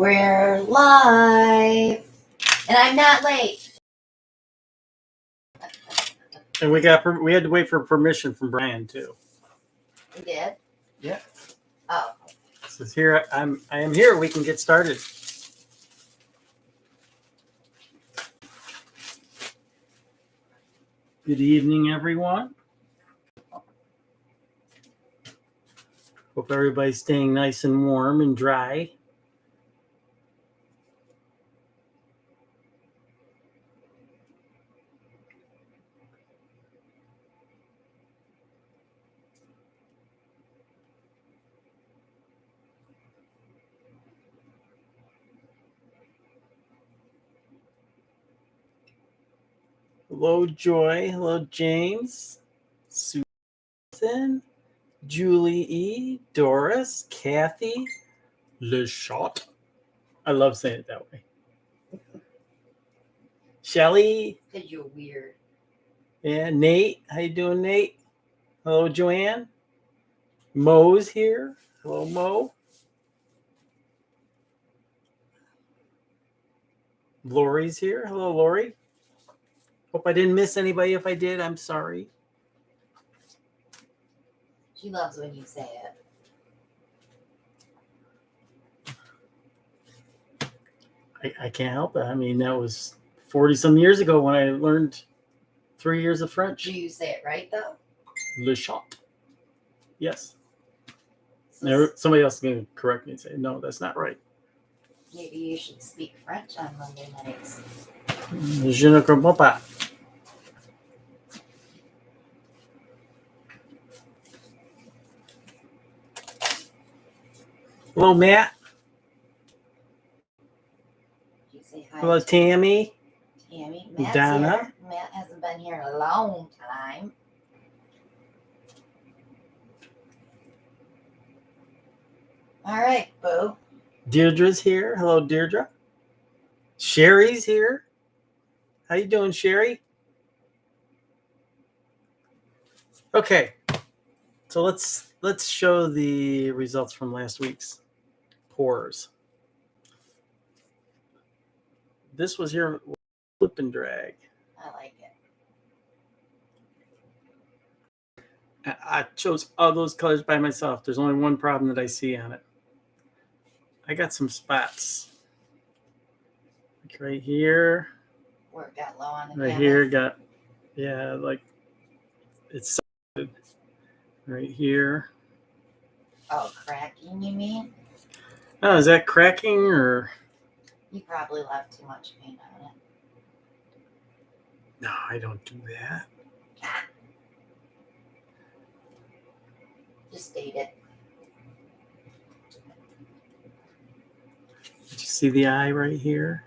We're live, and I'm not late. And we had to wait for permission from Brian too. You did? Yeah. Oh. So here I am here. We can get started. Good evening, everyone. Hope everybody's staying nice and warm and dry. Hello, Joy. Hello, James. Susan. Julie E. Doris. Kathy. LeShot. I love saying it that way. Shelly. Because you're weird. Yeah, Nate. How you doing, Nate? Hello, Joanne. Mo's here. Hello, Mo. Lori's here. Hello, Lori. Hope I didn't miss anybody. If I did, I'm sorry. She loves when you say I can't help it. I mean, that was 40-some years ago when I learned 3 years of French. Do you say it right, though? Le chat. Yes. So Somebody else is going to correct me and say, no, that's not right. maybe you should speak French on Monday nights. Je ne comprends pas. Hello, Matt. You say hi. Hello, Tammy. Tammy. Matt's Donna. here. Matt hasn't been here in a long time. All right, boo. Deirdre's here. Hello, Deirdre. Sherry's here. How you doing, Sherry? Okay. So let's show the results from last week's pours. This was your flip and drag. I like it. I chose all those colors by myself. There's only one problem that I see on it. I got some spots. Like right here. Where it got low on the Right canvas. here got, yeah, like it's solid. Right here. Oh, cracking, you mean? Oh, is that cracking or? You probably left too much paint on it. No, I don't do that. Just date it. Did you see the eye right here?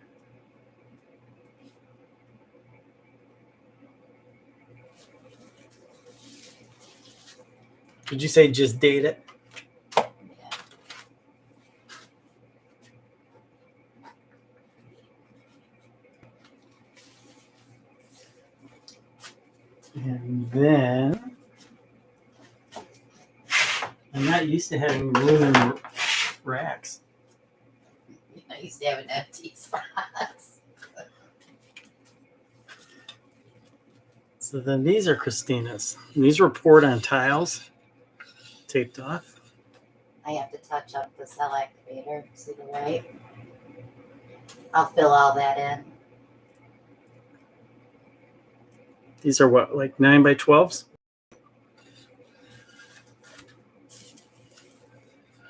Did you say just date it? Yeah. And then I'm not used to having room in racks. I used to have an empty spots. So then these are Christina's. These were poured on tiles, taped off. I have to touch up the cell activator. See the white? I'll fill all that in. These are what, like 9x12s?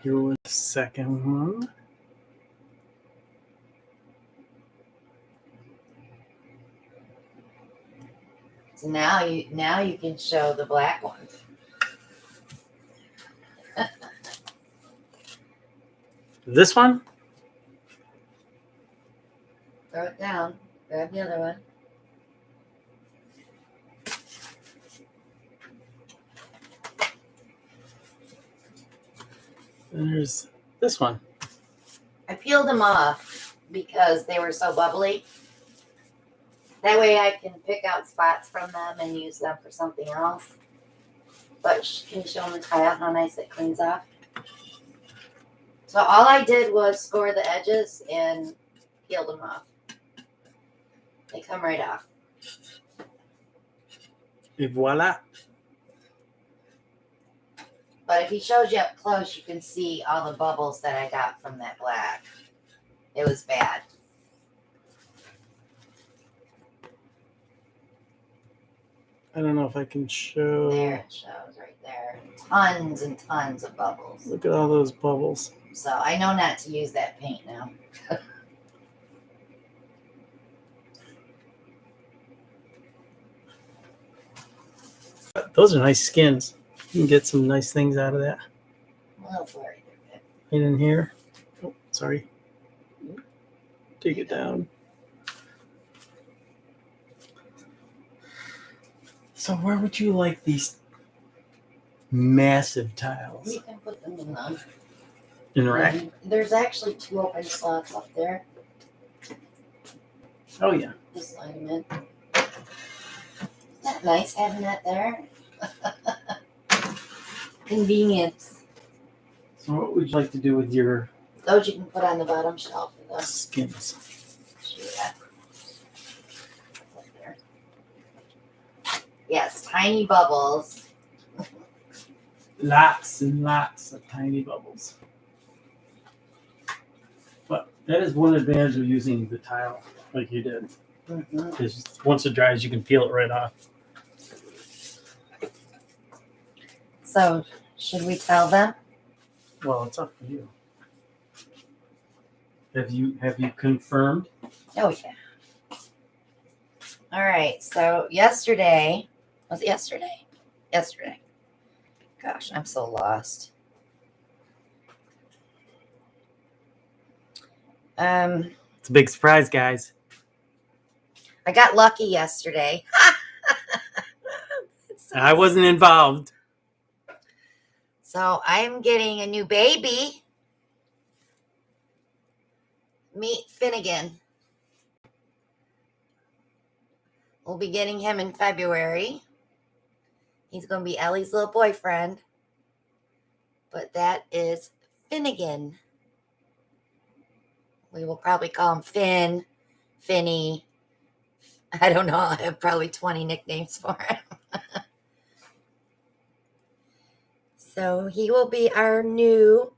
Here was the second one. So now you can show the black ones. This one? Throw it down. Grab the other one. And there's this one. I peeled them off because they were so bubbly. That way I can pick out spots from them and use them for something else. But can you show them the tile how nice it cleans off? So all I did was score the edges and peeled them off. They come right off. Et voila. But if he shows you up close, you can see all the bubbles that I got from that black. It was bad. I don't know if I can show. There it shows right there. Tons and tons of bubbles. Look at all those bubbles. So I know not to use that paint now. Those are nice skins. You can get some nice things out of that. A little blurry. Right in here. Oh, sorry. Take it down. So where would you like these massive tiles? You can put them in the In a rack? There's actually 2 open slots up there. Oh yeah. Just slide them in. Isn't that nice having that there? Convenience. So what would you like to do with your Those you can put on the bottom shelf of the skins? yeah. Up there. Yes, tiny bubbles. Lots and lots of tiny bubbles. But that is one advantage of using the tile like you did. Mm-hmm. Because once it dries, you can peel it right off. So, should we tell them? Well, it's up to you. Have you confirmed? Oh, yeah. All right. So, yesterday, was it yesterday? Yesterday. Gosh, I'm so lost. It's a big surprise, guys. I got lucky yesterday. I wasn't involved. So I'm getting a new baby. Meet Finnegan. We'll be getting him in February. He's going to be Ellie's little boyfriend. But that is Finnegan. We will probably call him Finn, Finny. I don't know. I have probably 20 nicknames for him. So he will be our new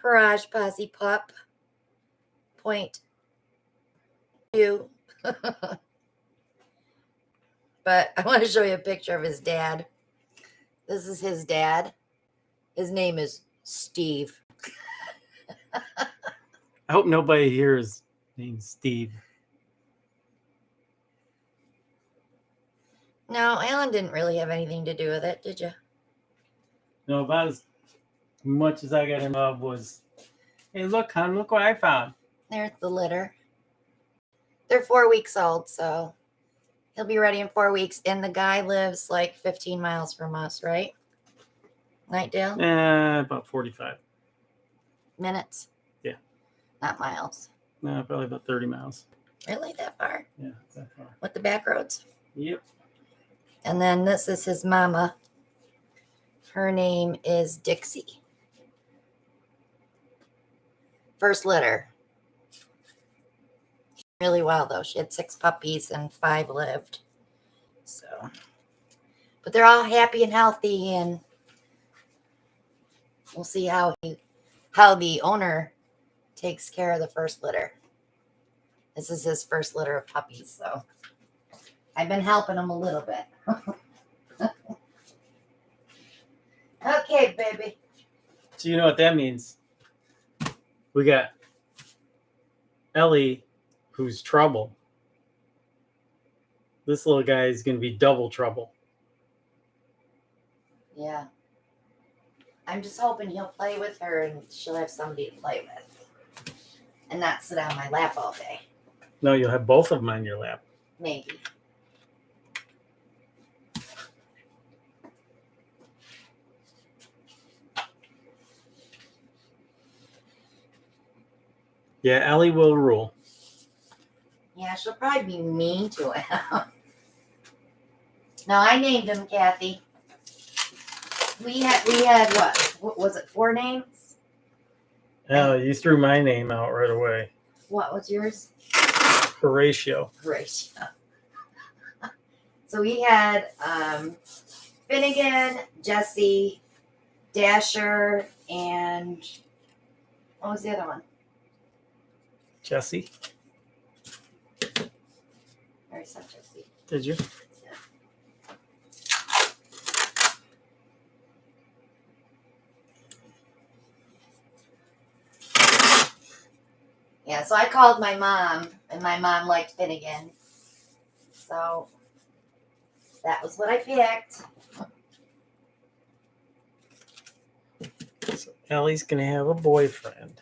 Parage Posse pup. Point 2. But I want to show you a picture of his dad. This is his dad. His name is Steve. I hope nobody here is named Steve. No, Alan didn't really have anything to do with it, did you? No, about as much as I got involved was, hey, look, hon, look what I found. There's the litter. They're 4 weeks old, so he'll be ready in 4 weeks. And the guy lives like 15 miles from us, right? Nightdale? About 45. Minutes? Yeah. Not miles. No, probably about 30 miles. Really? That far? Yeah, that far. With the back roads? Yep. And then this is his mama. Her name is Dixie. First litter. Really well, though. She had 6 puppies and 5 lived. So, but they're all happy and healthy, and we'll see how the owner takes care of the first litter. This is his first litter of puppies, so I've been helping him a little bit. Okay, baby. So you know what that means? We got Ellie, who's trouble. This little guy is going to be double trouble. Yeah. I'm just hoping he'll play with her and she'll have somebody to play with. And not sit on my lap all day. No, you'll have both of them on your lap. Maybe. Yeah, Ellie will rule. Yeah, she'll probably be mean to him. No, I named him Kathy. We had what was it, 4 names? Oh, you threw my name out right away. What was yours? Horatio. Horatio. So we had Finnegan, Jesse, Dasher, and what was the other one? Jesse. I already said Jesse. Did you? Yeah, so I called my mom, and my mom liked Finnegan. So that was what I picked. So Ellie's going to have a boyfriend.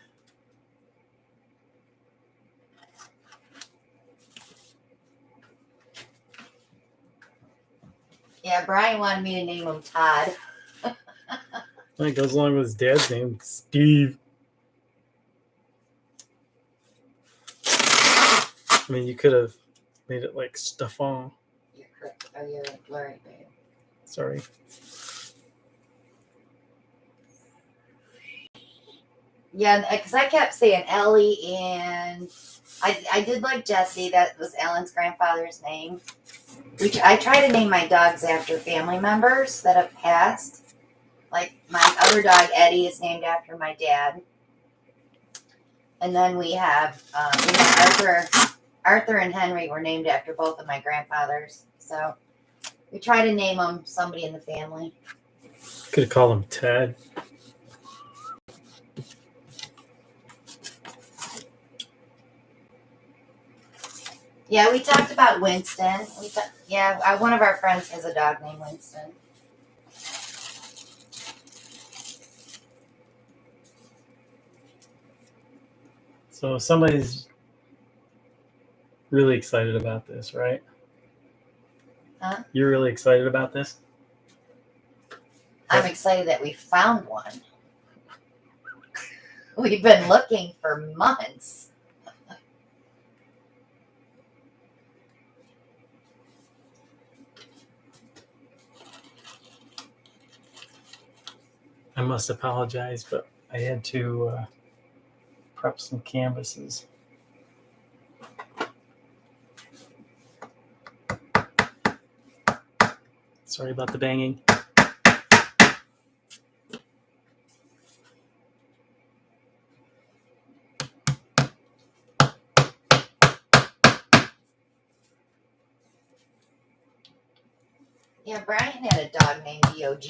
Yeah, Brian wanted me to name him Todd. It goes along with his dad's name, Steve. I mean, you could have made it like Stefan. You're correct. Oh, you're blurry, babe. Sorry. Yeah, because I kept saying Ellie, and I did like Jesse. That was Ellen's grandfather's name. I try to name my dogs after family members that have passed. Like my other dog, Eddie, is named after my dad. And then we have Arthur. Arthur and Henry were named after both of my grandfathers. So we try to name them somebody in the family. Could have called him Ted. Yeah, we talked about Winston. One of our friends has a dog named Winston. So somebody's really excited about this, right? Huh? You're really excited about this? I'm excited that we found one. We've been looking for months. I must apologize, but I had to prep some canvases. Sorry about the banging. Yeah, Brian had a dog named D.O.G.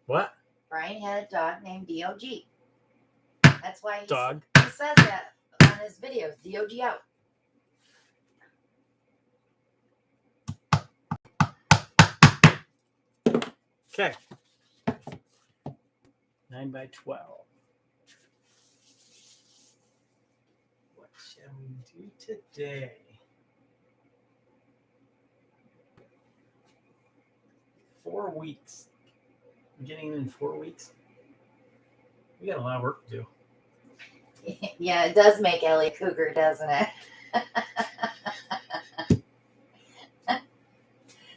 What? Brian had a dog named D.O.G. That's why he Dog? He says that on his videos. D.O.G. out. Okay. 9 by 12. What shall we do today? 4 weeks. I'm getting in 4 weeks. We got a lot of work to do. Yeah, it does make Ellie a cougar, doesn't it?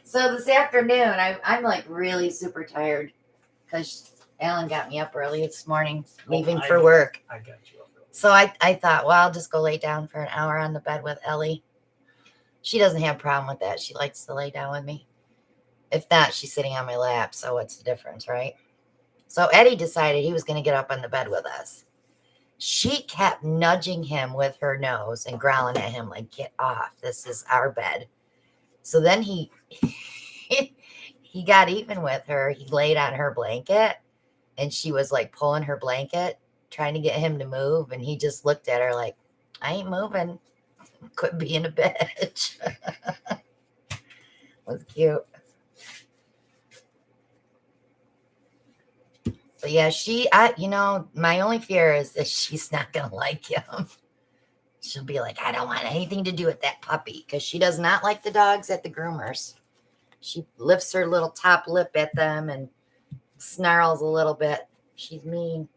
So this afternoon, I'm like really super tired because Alan got me up early this morning, leaving for work. I got you up early. So I thought, well, I'll just go lay down for an hour on the bed with Ellie. She doesn't have a problem with that. She likes to lay down with me. If not, she's sitting on my lap. So what's the difference, right? So Eddie decided he was going to get up on the bed with us. She kept nudging him with her nose and growling at him like, get off. This is our bed. So then he got even with her. He laid on her blanket and she was like pulling her blanket, trying to get him to move. And he just looked at her like, I ain't moving. Quit being a bitch. Was cute. But yeah, my only fear is that she's not going to like him. She'll be like, I don't want anything to do with that puppy because she does not like the dogs at the groomers. She lifts her little top lip at them and snarls a little bit. She's mean.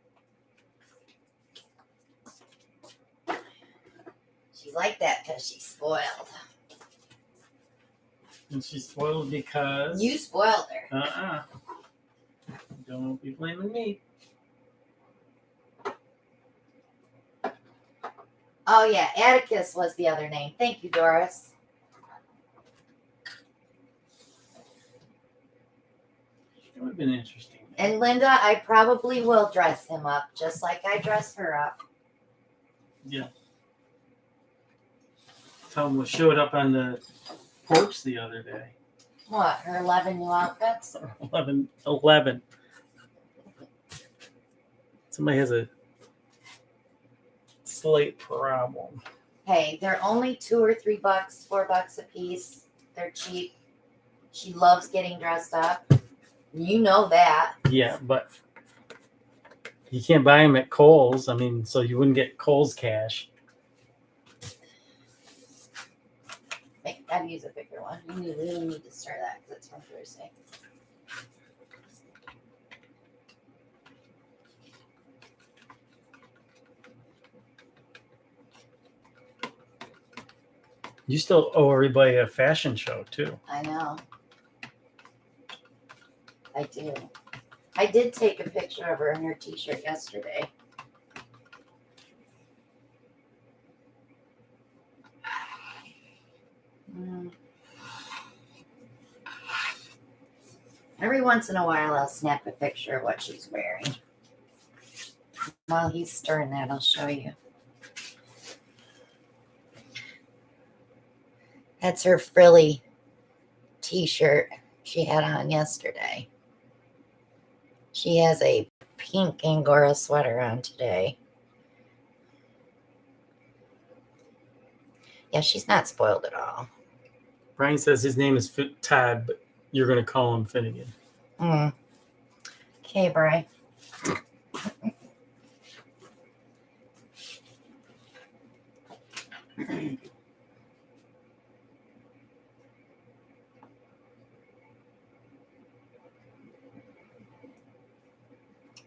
She's like that because she's spoiled. And she's spoiled because... You spoiled her. Don't be blaming me. Oh, yeah. Atticus was the other name. Thank you, Doris. It would have been interesting. And Linda, I probably will dress him up just like I dress her up. Yeah. Tell him we showed up on the porch the other day. What, her 11 new outfits? 11. Somebody has a slate problem. Hey, they're only $2 or $3, $4 a piece. They're cheap. She loves getting dressed up. You know that. Yeah, but you can't buy them at Kohl's. I mean, so you wouldn't get Kohl's cash. I'd use a bigger one. You really need to start that because it's from Thursday. You still owe everybody a fashion show, too. I know. I do. I did take a picture of her in her t-shirt yesterday. Every once in a while, I'll snap a picture of what she's wearing. While he's stirring that, I'll show you. That's her frilly t-shirt she had on yesterday. She has a pink Angora sweater on today. Yeah, she's not spoiled at all. Brian says his name is Todd, but you're going to call him Finnegan. Okay, Brian.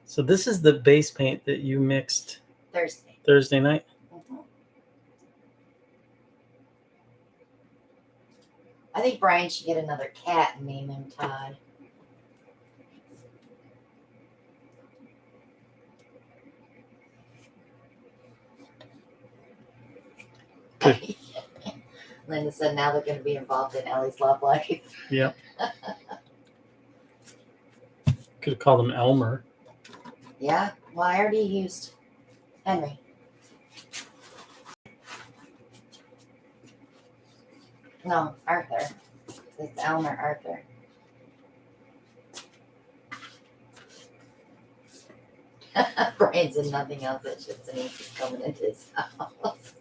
So this is the base paint that you mixed Thursday night? I think Brian should get another cat and name him Todd. Linda said now they're going to be involved in Ellie's love life. Yep. Could have called him Elmer. Yeah, well, I already used Henry. No, Arthur. It's Elmer Arthur. Brian's in nothing else that shits and he's coming into his house.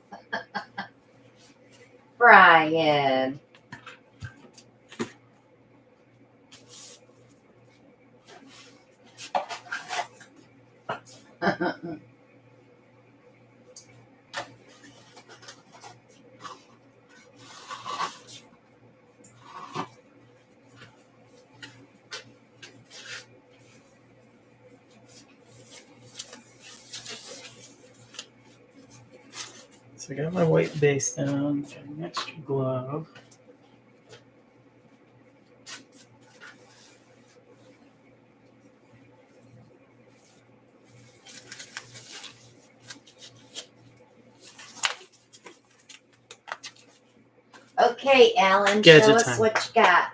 Brian. So I got my white base down, got an extra glove. Okay, Alan, Gadget show us time. what you got.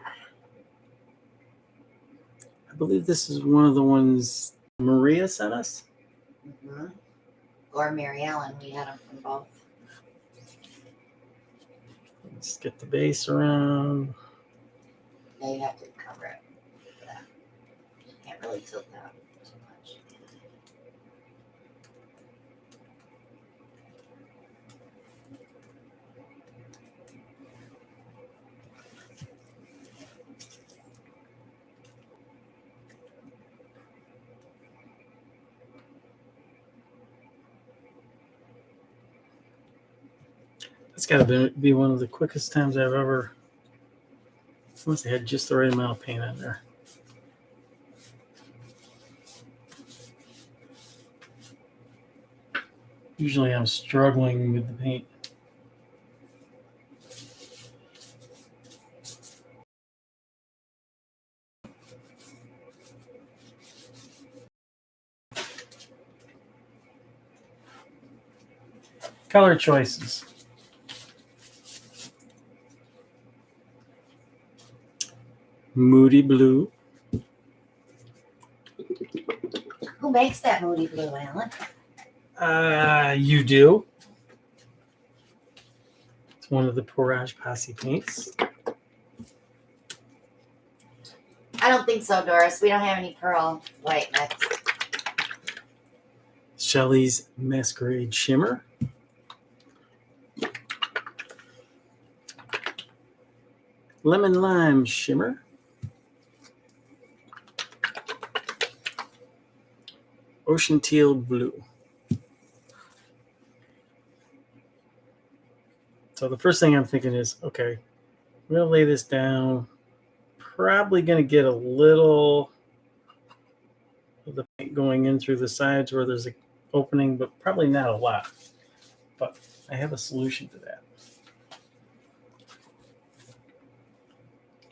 I believe this is one of the ones Maria sent us. Mm-hmm. Or Mary Ellen. We had them from both. Let's get the base around. Now you have to cover it. You can't really tilt that too much. That's got to be one of the quickest times I've ever. Once I had just the right amount of paint on there. Usually I'm struggling with the paint. Color choices. Moody blue. Who makes that moody blue, Alan? You do. It's one of the Porage Posse paints. I don't think so, Doris. We don't have any pearl white mix. Shelley's Masquerade Shimmer. Lemon Lime Shimmer. Ocean Teal Blue. So the first thing I'm thinking is, okay, I'm going to lay this down. Probably going to get a little of the paint going in through the sides where there's an opening, but probably not a lot. But I have a solution to that.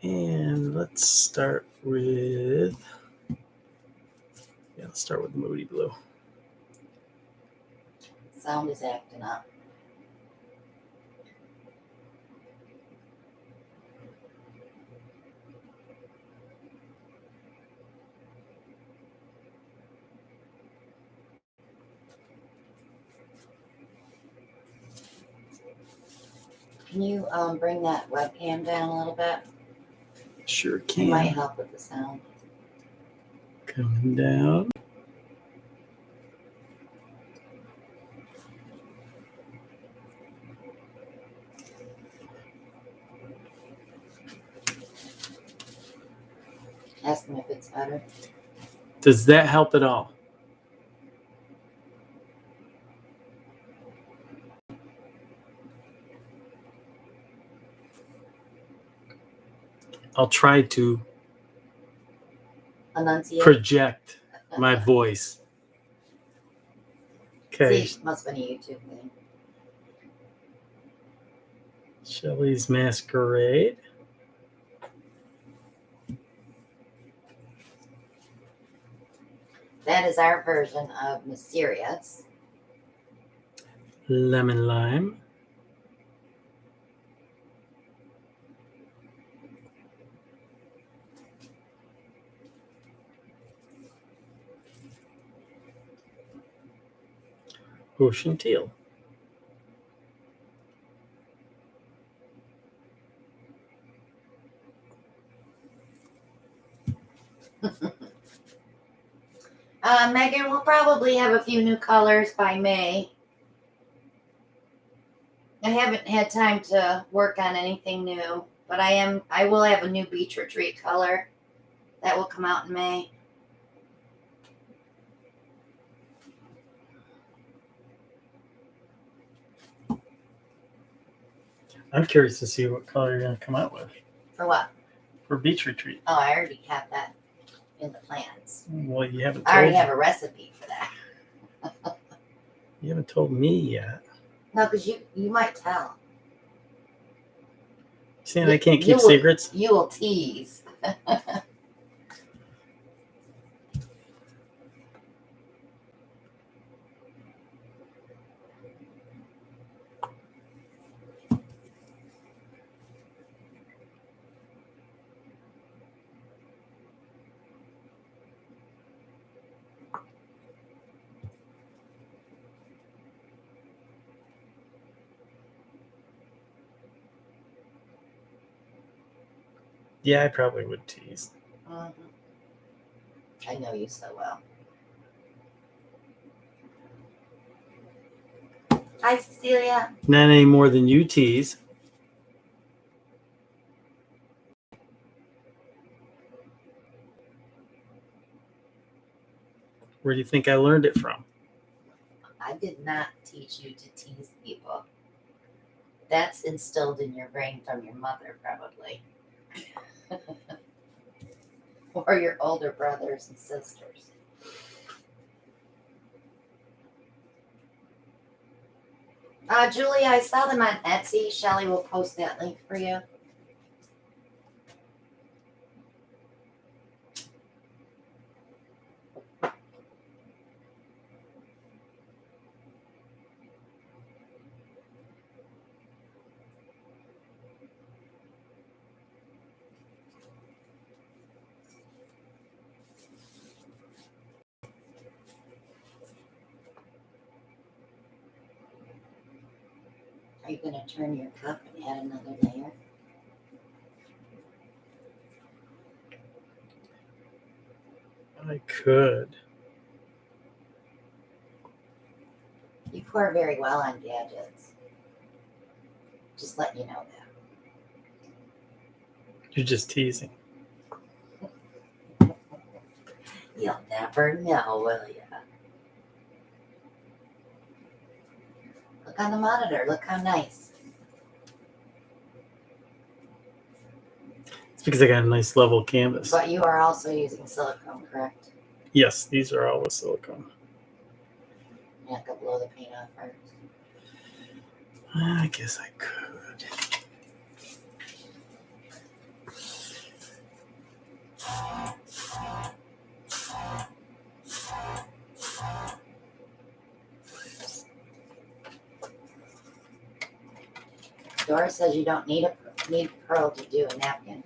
And let's start with, Moody Blue. Sound is acting up. Can you bring that webcam down a little bit? Sure It can. might help with the sound. Coming down. Ask them if it's better. Does that help at all? I'll try to Enunciate. project my voice. Okay. See, must have been a YouTube thing. Shelley's Masquerade. That is our version of Mysterious. Lemon Lime. Ocean Teal. Megan, we'll probably have a few new colors by May. I haven't had time to work on anything new, but I will have a new beach retreat color that will come out in May. I'm curious to see what color you're going to come out with For what? for beach retreat. Oh, I already have that in the plans. Well, you haven't I already told have a recipe for that. you haven't told me yet. No, because you might tell. Saying I can't You keep will- secrets? You will tease. Yeah, I probably would tease. Mhm. I know you so well. Hi, Cecilia. Not any more than you tease. Where do you think I learned it from? I did not teach you to tease people. That's instilled in your brain from your mother, probably. Or your older brothers and sisters. Julie, I saw them on Etsy. Shelly will post that link for you. Are you going to turn your cup and add another layer? I could. You pour very well on gadgets. Just letting you know that. You're just teasing. You'll never know, will you? Look on the monitor. Look how nice. It's because I got a nice level canvas. But you are also using silicone, correct? Yes, these are all with silicone. I'm not going to blow the paint off first. I guess I could. Doris says you don't need pearl to do a napkin.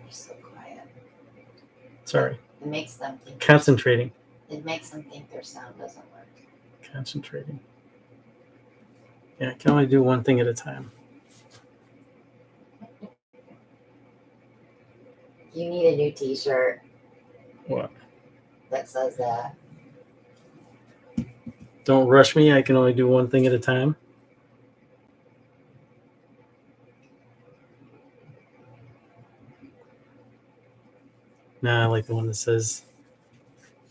You're so quiet. Sorry. It makes them think. Concentrating. It makes them think their sound doesn't work. Concentrating. Yeah, I can only do one thing at a time. You need a new T-shirt. What? That says that. Don't rush me. I can only do one thing at a time. Nah, I like the one that says,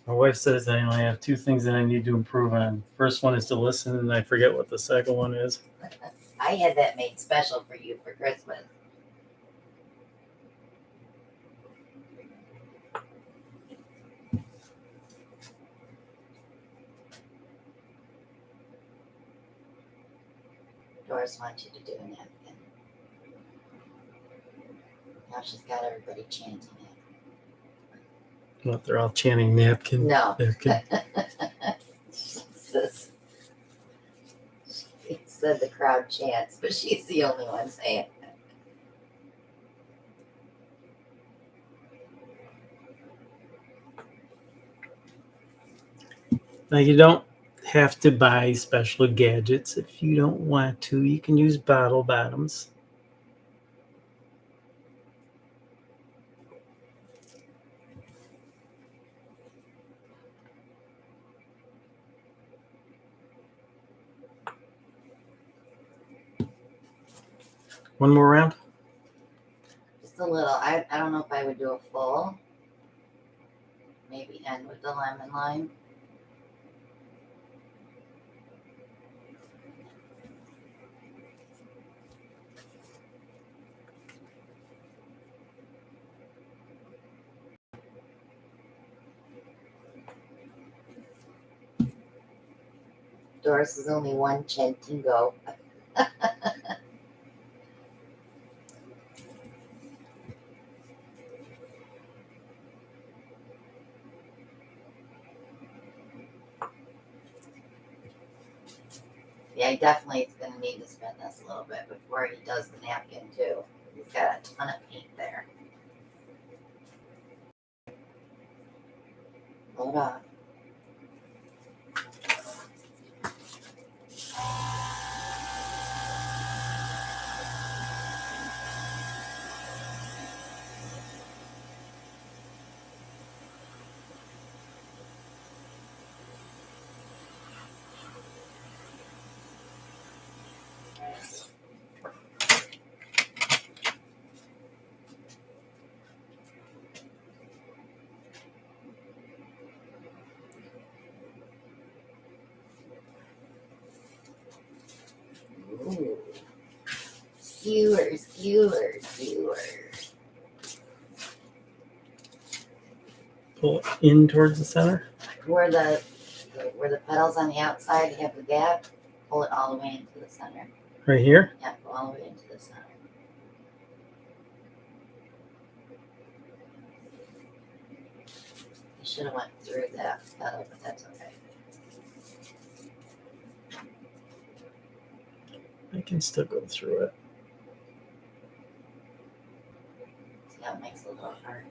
my wife says I only have two things that I need to improve on. First one is to listen, and I forget what the second one is. I had that made special for you for Christmas. Doris wants you to do a napkin. Now she's got everybody chanting it. What, they're all chanting napkin? No. Napkin. She said the crowd chants, but she's the only one saying it. Now, you don't have to buy special gadgets if you don't want to. You can use bottle bottoms. One more round? Just a little. I don't know if I would do a full. Maybe end with the lemon lime. Doris is only one chanting go. Yeah, he definitely is going to need to spend this a little bit before he does the napkin too. He's got a ton of paint there. Hold on. Ooh. Skewers. Pull it in towards the center. Where the petals on the outside have the gap, pull it all the way into the center. Right here? Yeah, go all the way into the center. should have went through that pedal, but that's okay. I can still go through it. See how it makes a little heart.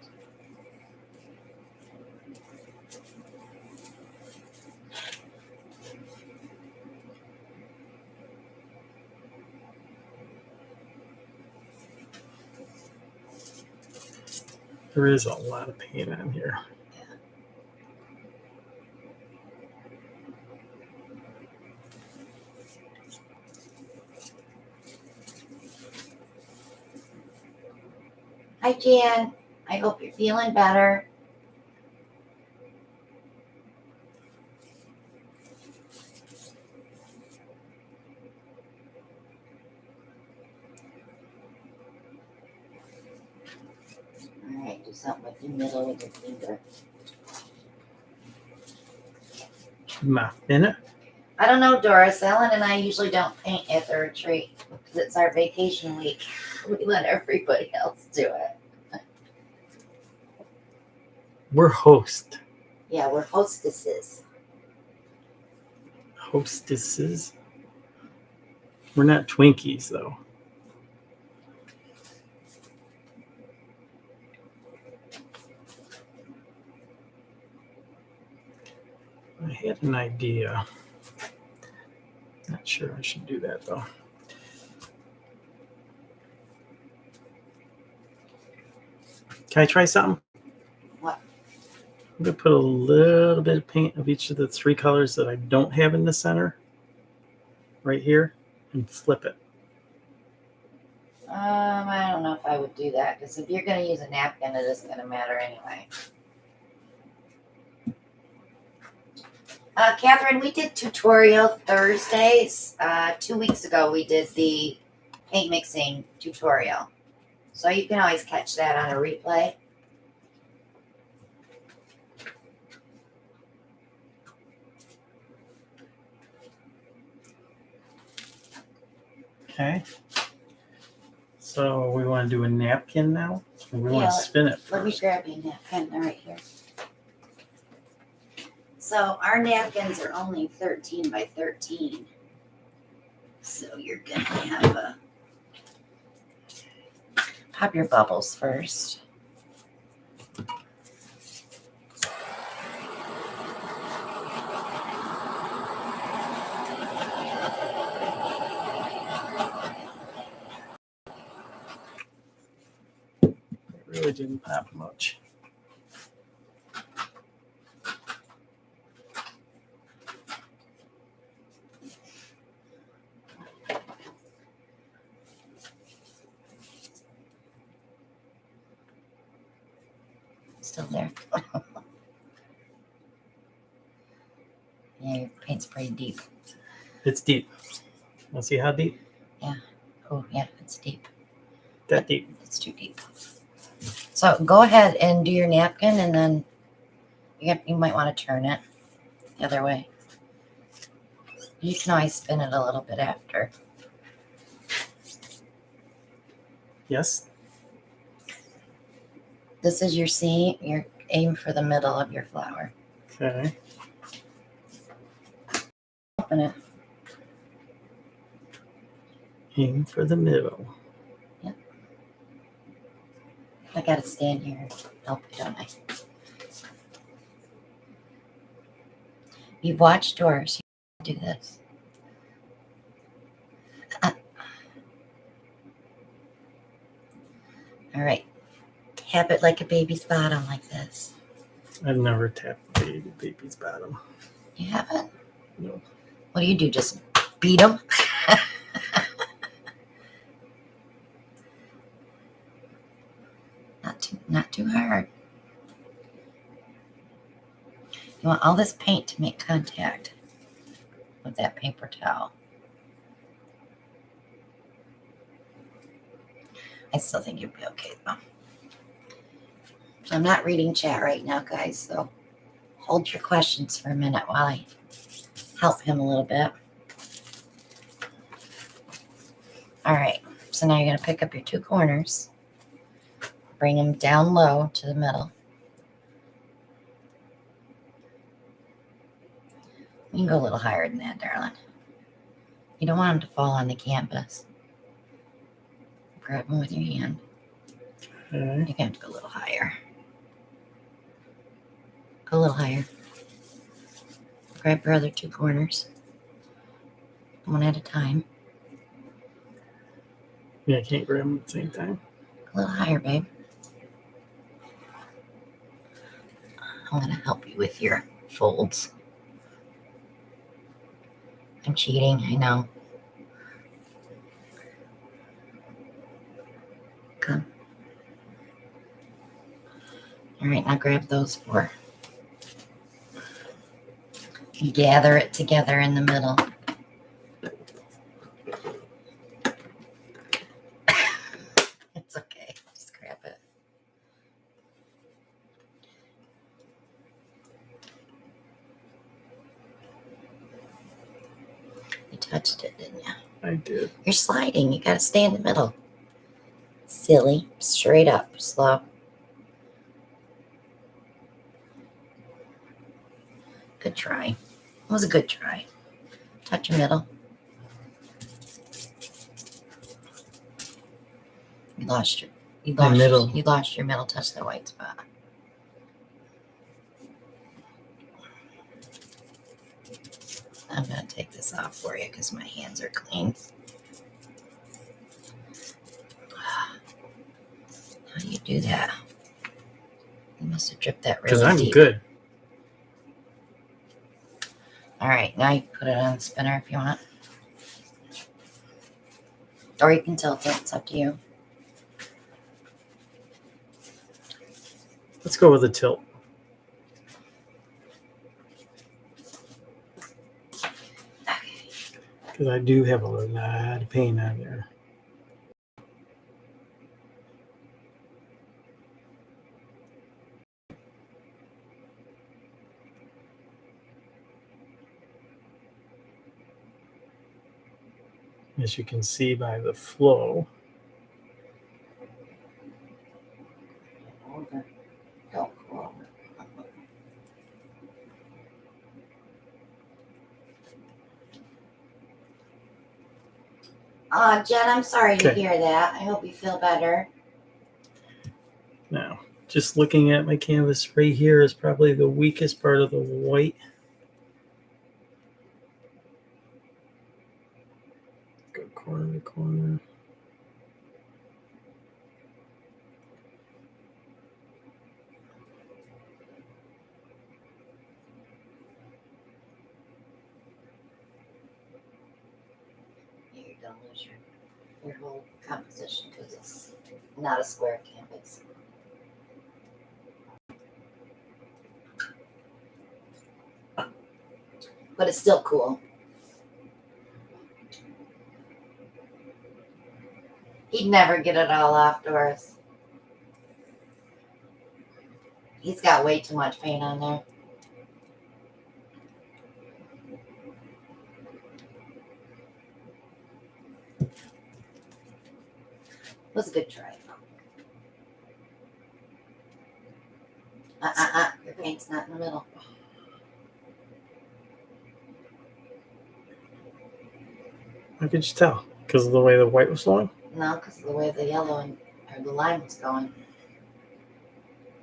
There is a lot of paint on here. Hi, Jan. I hope you're feeling better. All right, do something with the middle with your finger. Muffin it. I don't know, Doris. Ellen and I usually don't paint at the retreat because it's our vacation week. We let everybody else do it. We're host. Yeah, we're hostesses. Hostesses. We're not Twinkies, though. I had an idea. Not sure I should do that, though. Can I try something? What? I'm going to put a little bit of paint of each of the three colors that I don't have in the center right here and flip it. I don't know if I would do that because if you're going to use a napkin, it isn't going to matter anyway. Catherine, we did tutorial Thursdays. 2 weeks ago, we did the paint mixing tutorial. So you can always catch that on a replay. Okay. So we want to do a napkin now? Or we want Yeah, to spin it Let me first? grab you a napkin right here. So our napkins are only 13 by 13. So you're going to have a... Pop your bubbles first. It really didn't pop much. Still there. Yeah, your paint's pretty deep. It's deep. Want to see how deep? Oh, yeah, it's deep. That deep. It's too deep. So go ahead and do your napkin, and then you might want to turn it the other way. You can always spin it a little bit after. Yes? This is your seam. Your aim for the middle of your flower. Okay. Open it. Aim for the middle. I gotta stand here. Help you, don't I? You've watched Doris. You do this. All right. Tap it like a baby's bottom, like this. I've never tapped a baby's bottom. You haven't? No. What do you do? Just beat them? Not too hard. You want all this paint to make contact with that paper towel. I still think you'd be okay though. So I'm not reading chat right now, guys, so hold your questions for a minute while I help him a little bit. All right, so now you're going to pick up your two corners, bring them down low to the middle. You can go a little higher than that, darling. You don't want them to fall on the canvas. Grab them with your hand. Okay. You have to go a little higher. Go a little higher. Grab your other two corners. One at a time. Yeah, I can't grab them at the same time. A little higher, babe. I'm going to help you with your folds. I'm cheating, I know. Come. All right, now grab those four. Gather it together in the middle. It's okay. Just grab it. You touched it, didn't you? I did. You're sliding. You got to stay in the middle. Silly. Straight up. Slow. Good try. It was a good try. Touch your middle. You lost your middle. You lost your middle. Touch the white spot. I'm going to take this off for you because my hands are clean. How do you do that? You must have dripped that really Because I'm deep. good. All right, now you can put it on the spinner if you want. Or you can tilt it. It's up to you. Let's go with a tilt. Okay. Because I do have a lot of paint on there. As you can see by the flow. Over. Don't go over. Jen, I'm sorry to Okay. hear that. I hope you feel better. Now, just looking at my canvas right here is probably the weakest part of the white. Go corner to corner. You're going to lose your whole composition because it's not a square canvas. But it's still cool. He'd never get it all off, Doris. He's got way too much paint on there. It was a good try. Your paint's not in the middle. How could you tell? Because of the way the white was flowing? No, because of the way the yellow or the line was going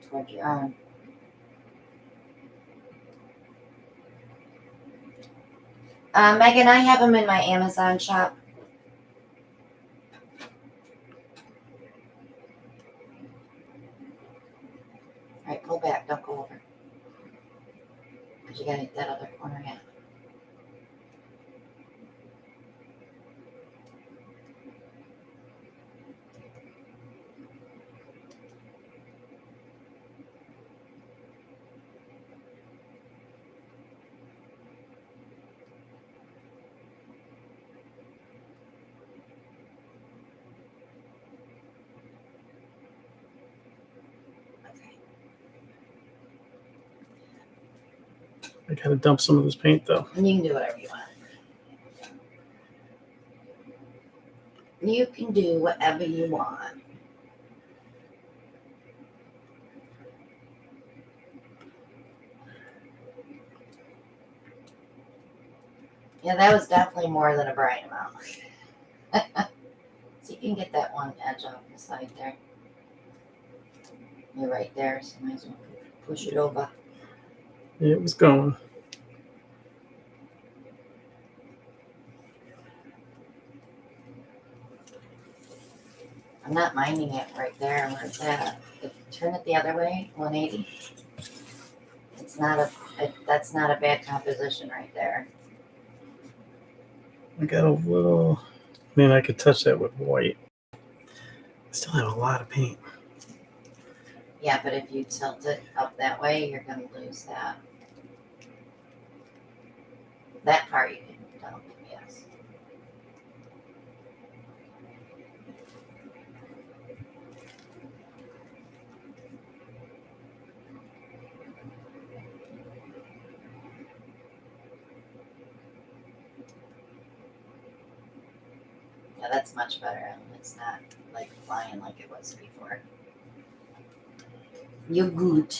toward your arm. Megan, I have them in my Amazon shop. All right, pull back. Don't go over. Because you got to hit that other corner yet. Okay. I gotta dump some of this paint though. And you can do whatever you want. You can do whatever you want. Yeah, that was definitely more than a brine amount. So you can get that one edge off the side there. You're right there, so might as well push it over. It was going. I'm not minding it right there where it's at. If you turn it the other way, 180. It's not that's not a bad composition right there. I got a little. Man, I could touch that with white. I still have a lot of paint. Yeah, but if you tilt it up that way, you're going to lose that. That part you can dump, yes. Yeah, that's much better, and it's not like flying like it was before. You're good.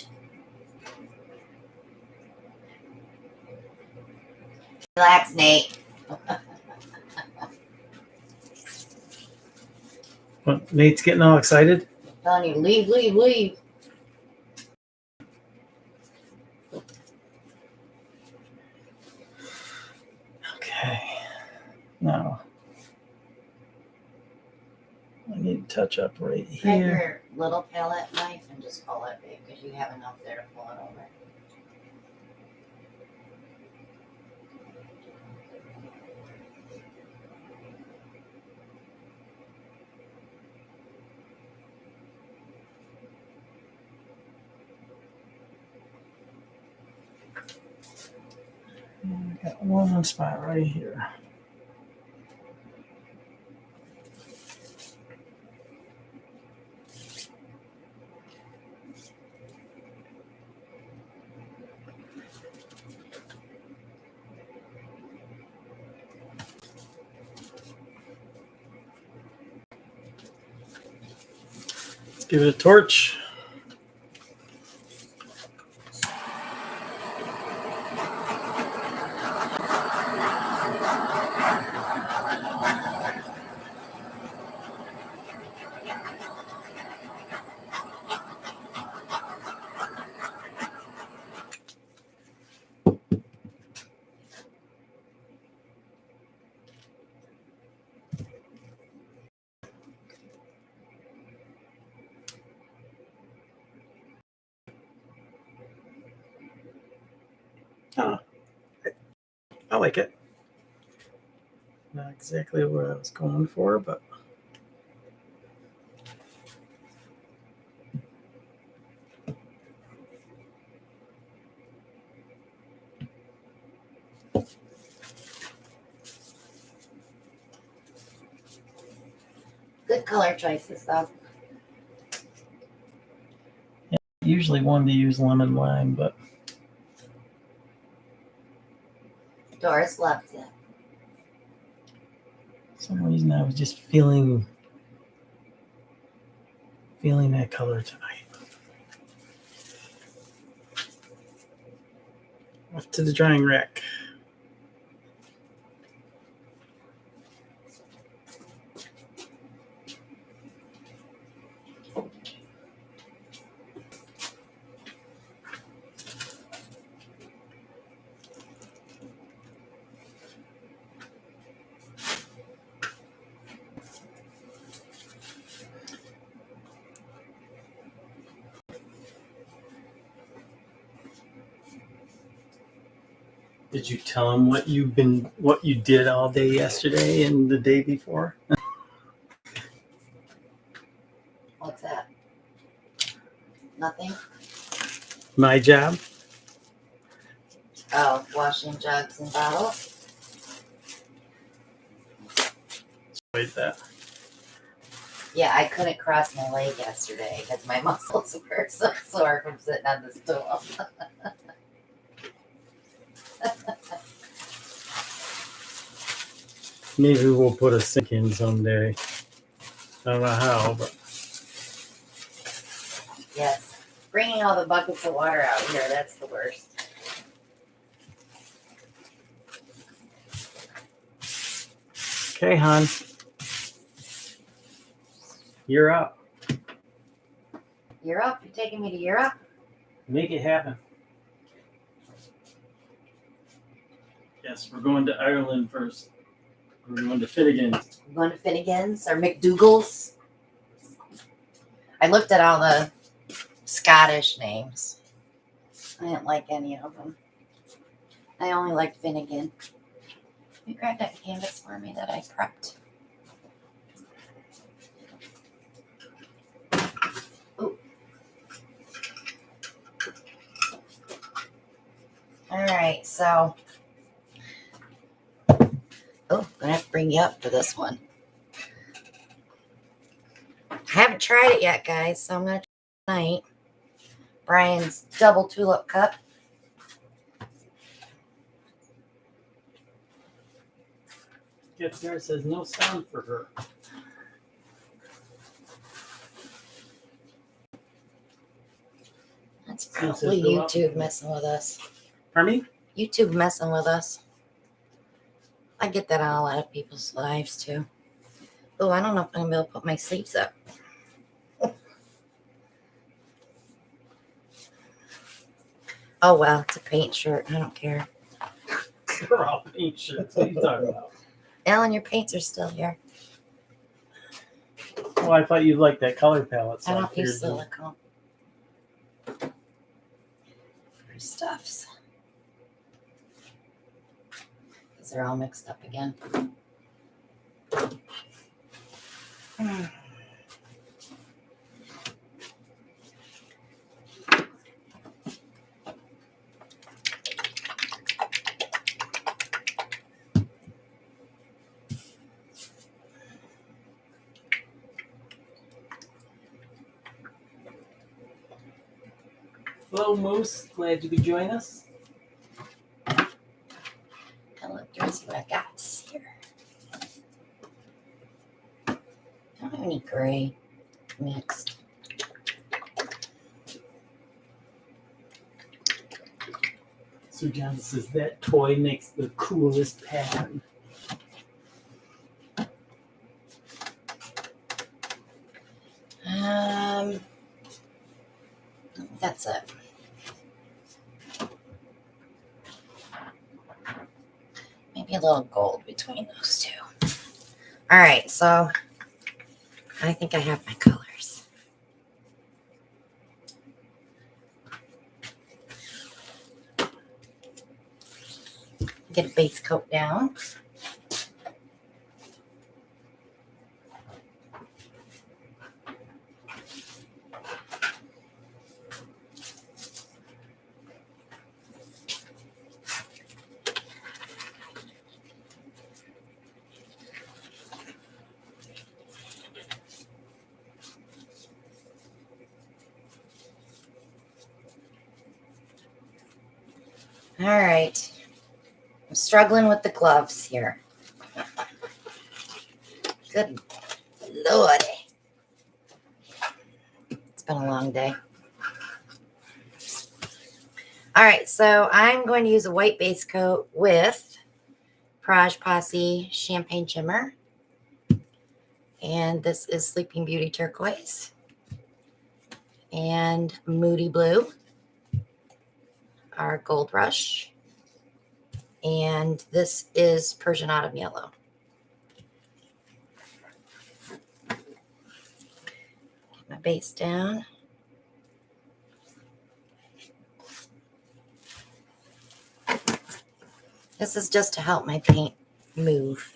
Relax, Nate. But Nate's getting all excited. Telling you, leave, leave, leave. Okay. Now, I need to touch up right Grab here. your little palette knife and just pull it big because you have enough there to pull it over. I got one spot right here. Let's give it a torch. Oh, I like it. Not exactly what I was going for, but Good color choices, though. usually wanted to use lemon lime, but Doris loves it. for some reason I was just feeling that color tonight. Off to the drying rack. Did you tell him what you did all day yesterday and the day before? What's that? Nothing? My job. Oh, washing jugs and bottles? Wait, that. Yeah, I couldn't cross my leg yesterday because my muscles were so sore from sitting on the stool. Maybe we'll put a sink in someday. I don't know how, but Yes. Bringing all the buckets of water out here, that's the worst. Okay, hon. You're up. You're up. You're taking me to Europe? Make it happen. Yes, we're going to Ireland first. We're going to Finnegan's. I'm going to Finnegan's or McDougal's. I looked at all the Scottish names. I didn't like any of them. I only liked Finnegan. You grab that canvas for me that I prepped. Ooh. All right, so I'm gonna have to bring you up for this one. I haven't tried it yet, guys, so I'm gonna try it tonight. Brian's double tulip cup. Yep, there it says no sound for her. That's probably YouTube messing with us. Pardon me? YouTube messing with us. I get that on a lot of people's lives too. Oh, I don't know if I'm gonna be able to put my sleeves up. Oh well, it's a paint shirt. I don't care. They're all paint shirts. What are you talking about? Ellen, your paints are still here. Well, I thought you liked that color palette. So I don't use figured silicone for stuffs. Because they're all mixed up again. Hello, Moose. Glad you could join us. I'll look through and see what I got here. I don't have any gray mixed. Sir John says that toy makes the coolest pattern. That's it. Maybe a little gold between those two. All right, so I think I have my colors. Get a base coat down. All right. I'm struggling with the gloves here. Good Lordy. It's been a long day. All right, so I'm going to use a white base coat with Praj Posse Champagne Shimmer. And this is Sleeping Beauty Turquoise. And Moody Blue. Our Gold Rush. And this is Persian Autumn Yellow. Get my base down. This is just to help my paint move.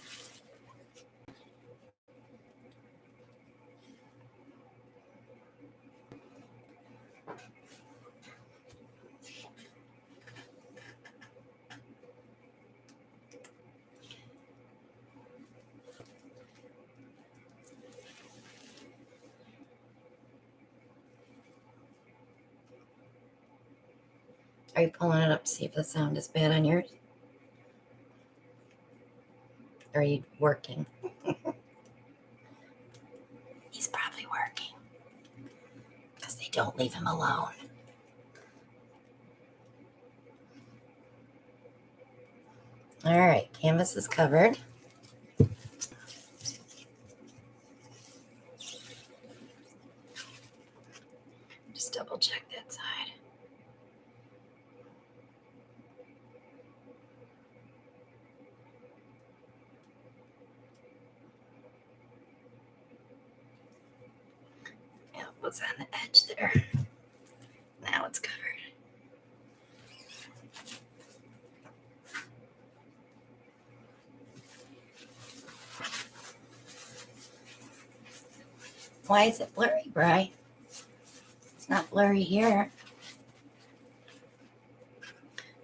Are you pulling it up to see if the sound is bad on yours? Or are you working? He's probably working. Because they don't leave him alone. All right, canvas is covered. just double check that side. Yeah, it was on the edge there. Now it's covered. Why is it blurry, Bri? It's not blurry here.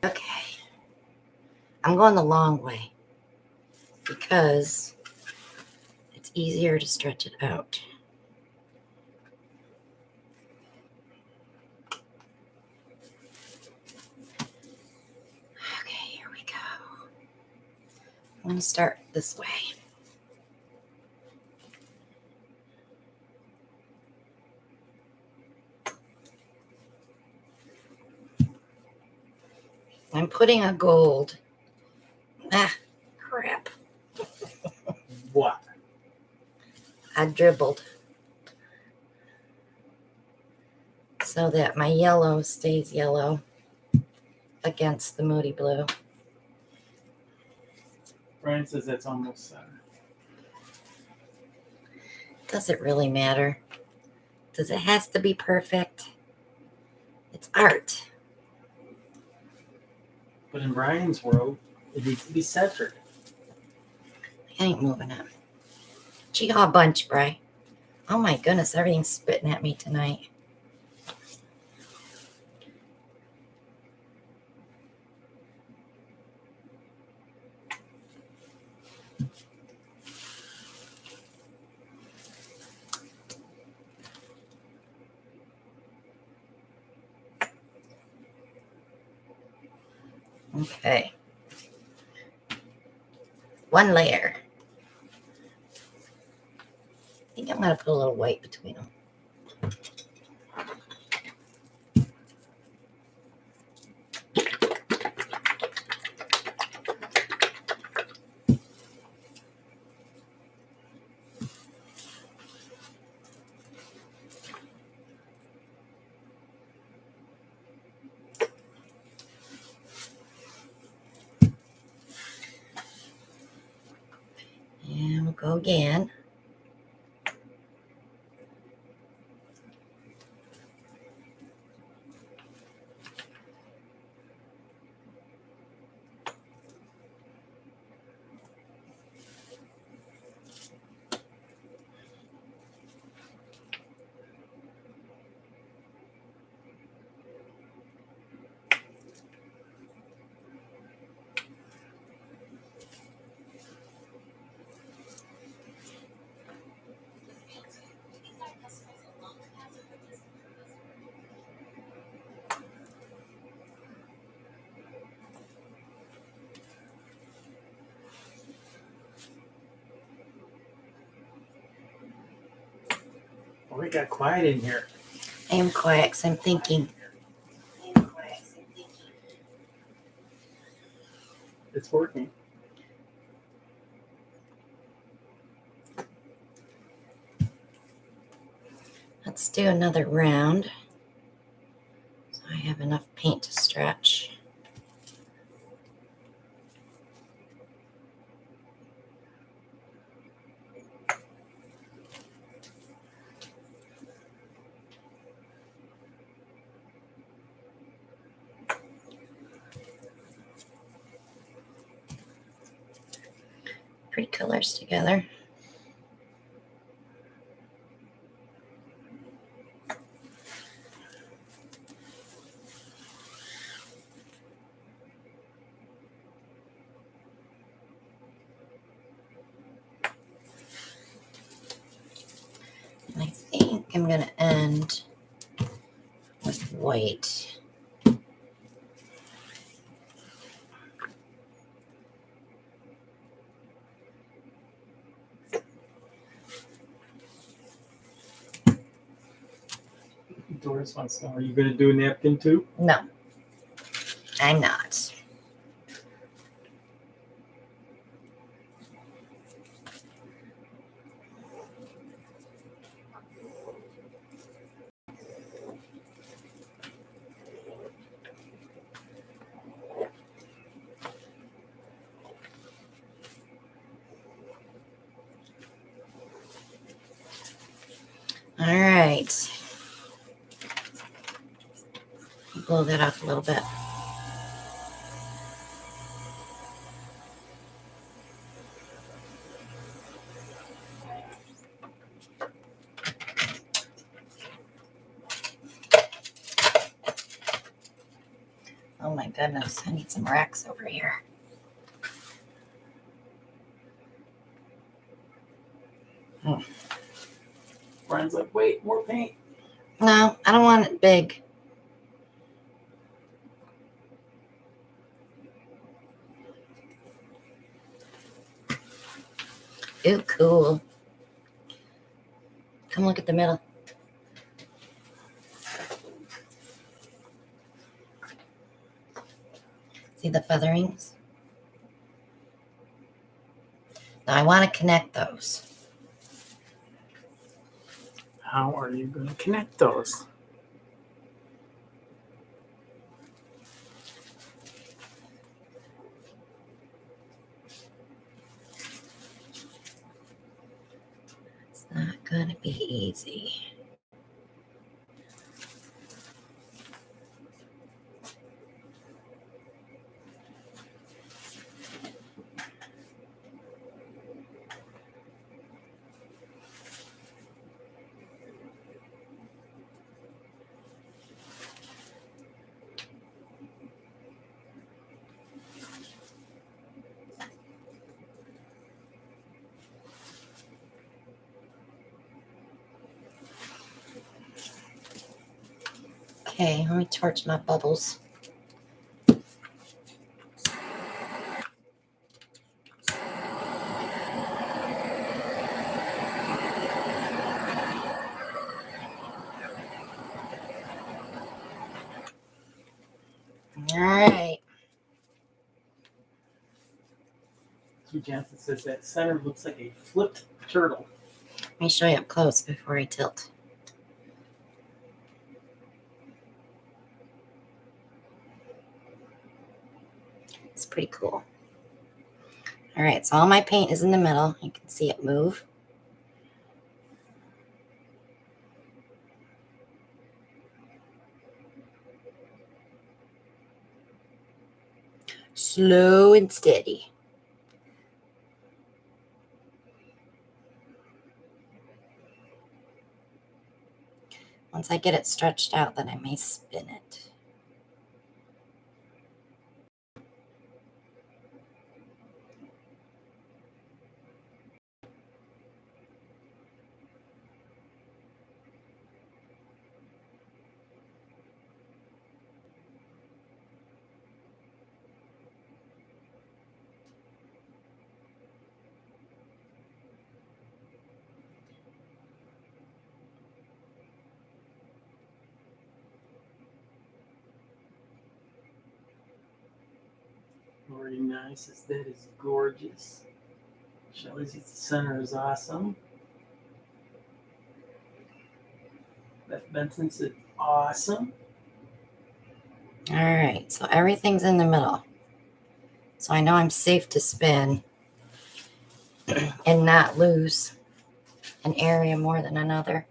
Okay. I'm going the long way because it's easier to stretch it out. Okay, here we go. I'm going to start this way. I'm putting a gold. Ah, crap. What? I dribbled so that my yellow stays yellow against the moody blue. Brian says that's almost center. Does it really matter? Does it has to be perfect? It's art. But in Brian's world, it needs to be centered. I ain't moving it. Gee-haw bunch, Bri. Oh my goodness, everything's spitting at me tonight. Okay. One layer. I think I'm going to put a little white between them. And we'll go again. Oh, it got quiet in here. I am quiet because I'm thinking. It's working. Let's do another round. So I have enough paint to stretch. Pretty colors together. And I think I'm going to end with white. Doris wants to know, are you going to do a napkin too? No, I'm not. All right. Blow that off a little bit. Oh my goodness, I need some racks over here. Brian's like, wait, more paint. No, I don't want it big. Ooh, cool. Come look at the middle. See the featherings? Now I want to connect those. How are you going to connect those? It's not going to be easy. Okay, let me torch my bubbles. All right. Hugh Johnson says that center looks like a flipped turtle. Let me show you up close before I tilt. It's pretty cool. All right, so all my paint is in the middle. You can see it move. Slow and steady. Once I get it stretched out, then I may spin it. Very nice. That is gorgeous. Shelly says the center is awesome. Beth Benson said awesome. All right, so everything's in the middle. So I know I'm safe to spin and not lose an area more than another.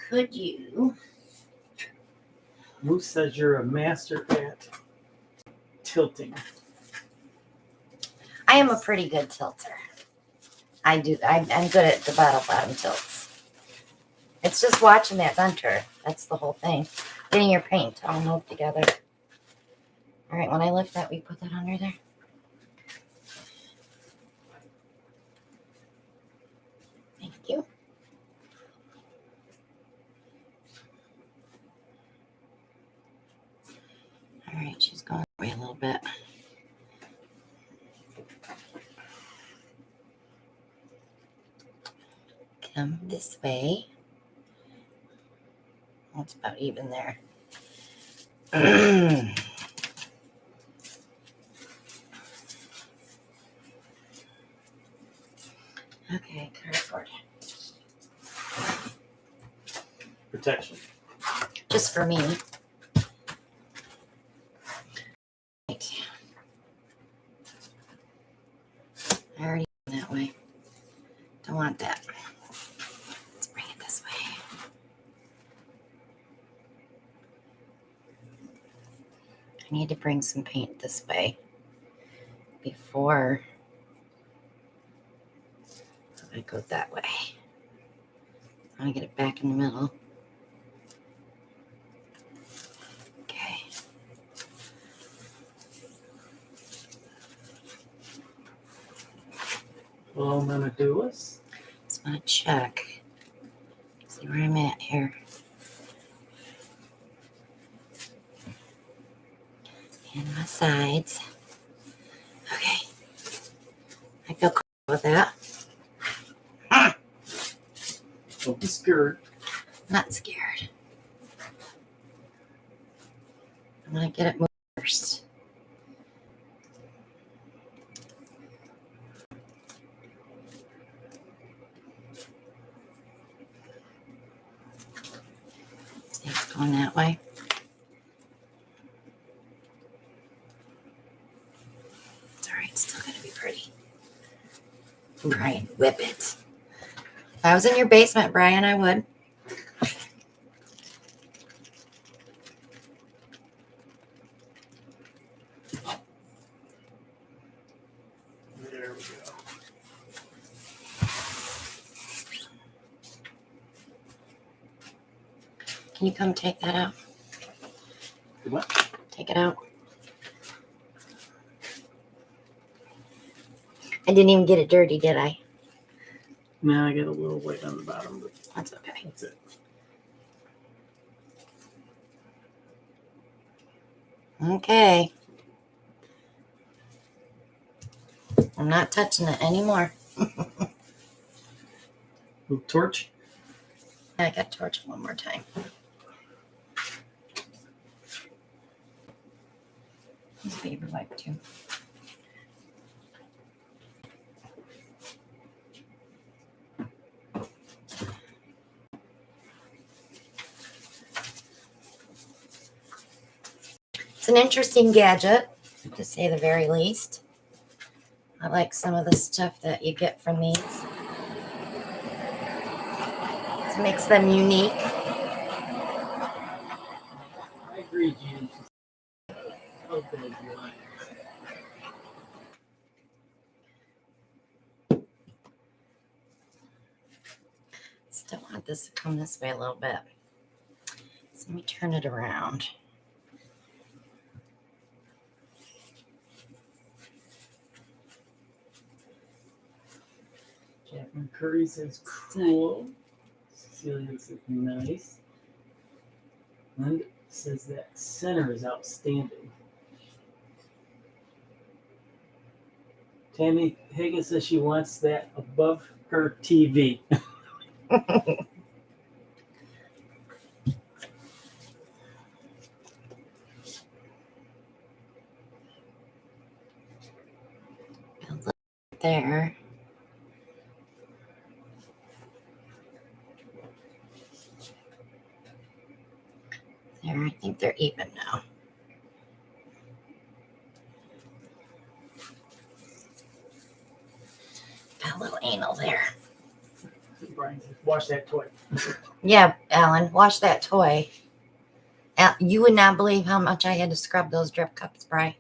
Could you? Moose says you're a master at tilting. I am a pretty good tilter. I'm good at the bottom tilts. It's just watching that center. That's the whole thing. Getting your paint all moved together. All right, when I lift that, we put that under there. Thank you. All right, she's going away a little bit. Come this way. Oh, it's about even there. Okay, cardboard. Protection. Just for me. Right. I already went that way. Don't want that. Let's bring it this way. I need to bring some paint this way before I go that way. I want to get it back in the middle. Okay. Well, I'm gonna do is Just want to check. See where I'm at here. And my sides. Okay. I feel comfortable with that. don't be scared. Not scared. I'm going to get it moved first. See, it's going that way. It's all right. It's still going to be pretty. Brian, whip it. If I was in your basement, Brian, I would. There we go. Can you come take that out? What? Take it out. I didn't even get it dirty, did I? Now I get a little white on the bottom, but That's okay. that's it. Okay. I'm not touching it anymore. Little torch. I got to torch it one more time. Use a paper wipe too. It's an interesting gadget, to say the very least. I like some of the stuff that you get from these. It makes them unique. I agree, James. How good you are. Still want this to come this way a little bit. So let me turn it around. Catherine Curry says cool. Cecilia says nice. Linda says that center is outstanding. Tammy Higgins says she wants that above her TV. There. There, I think they're even now. Got a little anal there. Brian says, wash that toy. Yeah, Alan, wash that toy. You would not believe how much I had to scrub those drip cups, Bri,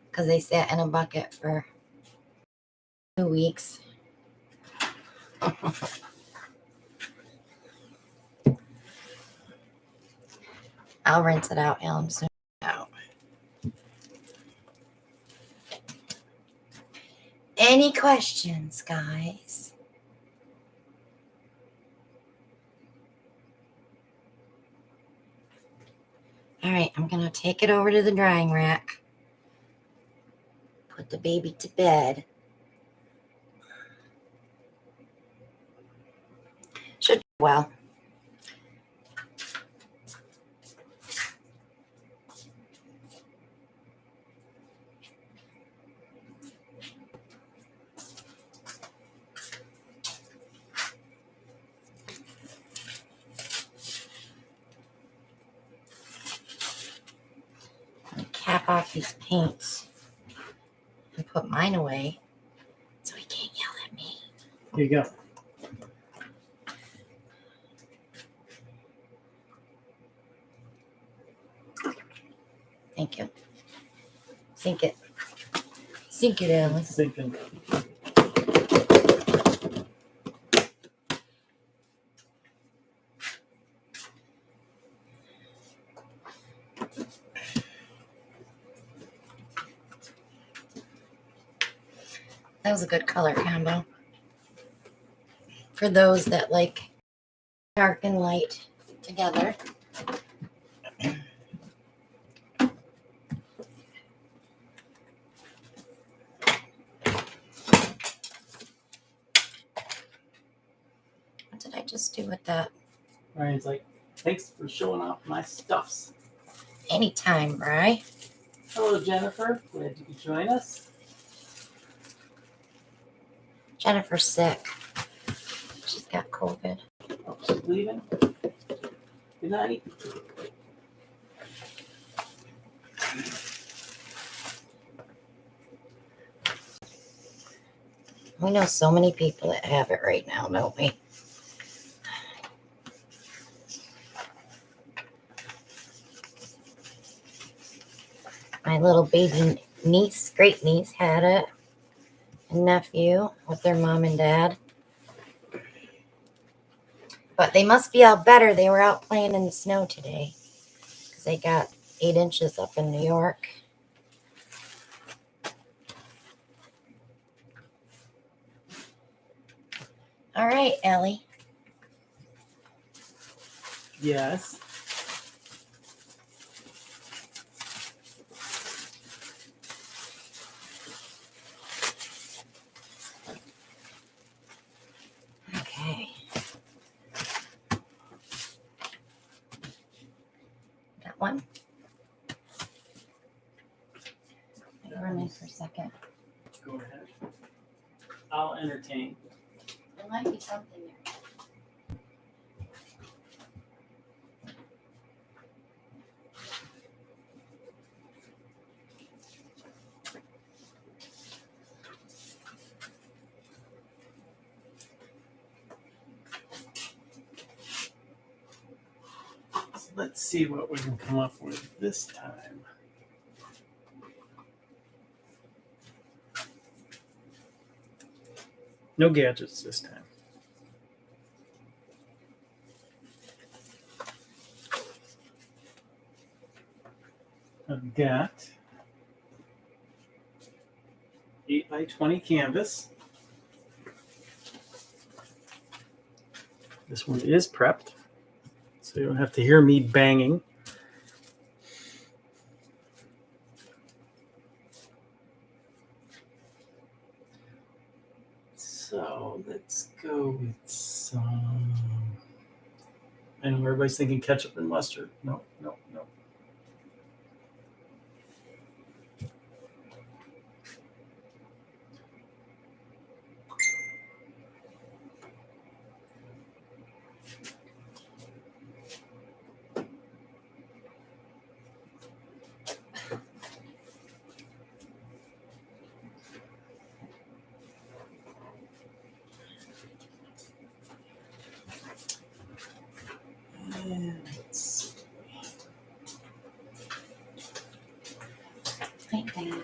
because they sat in a bucket for 2 weeks. I'll rinse it out, Alan, soon. Out. Any questions, guys? All right, I'm going to take it over to the drying rack. Put the baby to bed. Should well. Cap off these paints and put mine away so he can't yell at me. Here you go. Thank you. Sink it. Sink it, Alan. It's sinking. That was a good color combo. For those that like dark and light together. What did I just do with that? Ryan's like, thanks for showing off my stuffs. Anytime, Bri. Hello, Jennifer. Glad you could join us. Jennifer's sick. She's got COVID. Oh, she's leaving. Good night. We know so many people that have it right now, don't we? My little baby niece, great niece, had it. And nephew with their mom and dad. But they must be all better. They were out playing in the snow today because they got 8 inches up in New York. All right, Ellie. Yes. Okay. Got one. Run in for a second. Go ahead. I'll entertain. There might be something there. So let's see what we can come up with this time. No gadgets this time. I've got 8x20 canvas. This one is prepped, so you don't have to hear me banging. So let's go with some. I know everybody's thinking ketchup and mustard. No, no, no. And let's see. Right back.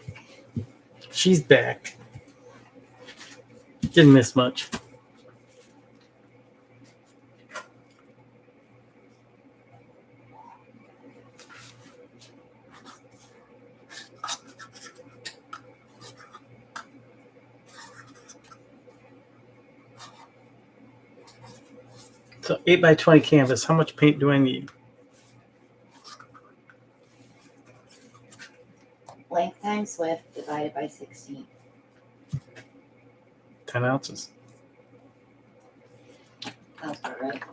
She's back. Didn't miss much. So 8x20 canvas. How much paint do I need? Length times width divided by 16. 10 ounces. Sounds about right.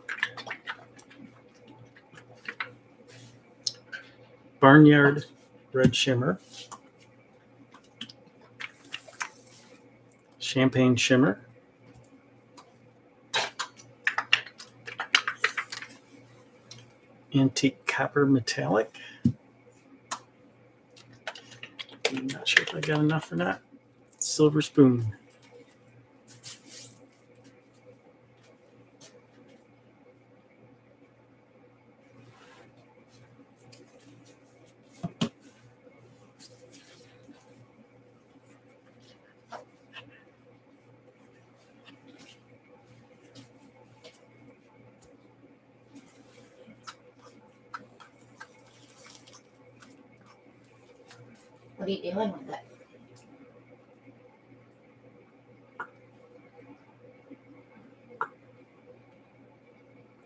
Barnyard red shimmer. Champagne shimmer. Antique copper metallic. I'm not sure if I got enough or not. Silver spoon. are you doing with it?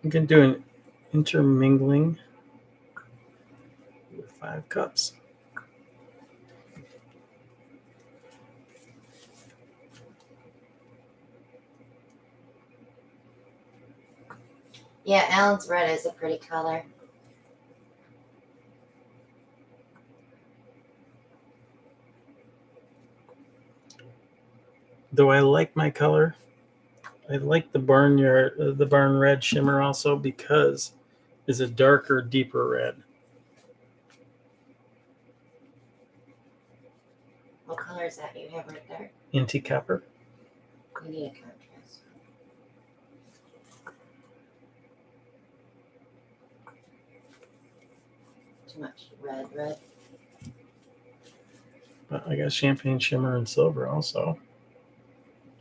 You can do an intermingling with 5 cups. Yeah, Alan's red is a pretty color. Though I like my color, I like the barn red shimmer also because it's a darker, deeper red. What color is that you have right there? Antique copper. You need a contrast. Too much red. But I got champagne shimmer and silver also.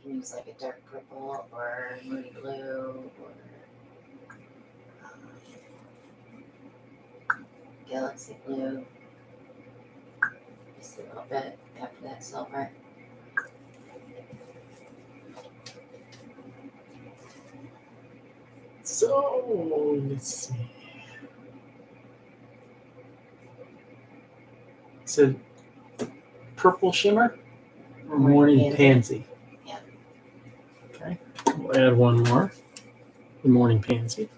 You can use like a dark purple or moody blue or galaxy blue. Just a little bit after that silver. So let's see. It's a purple shimmer or morning pansy. Yeah. Okay. We'll add one more. The morning pansy.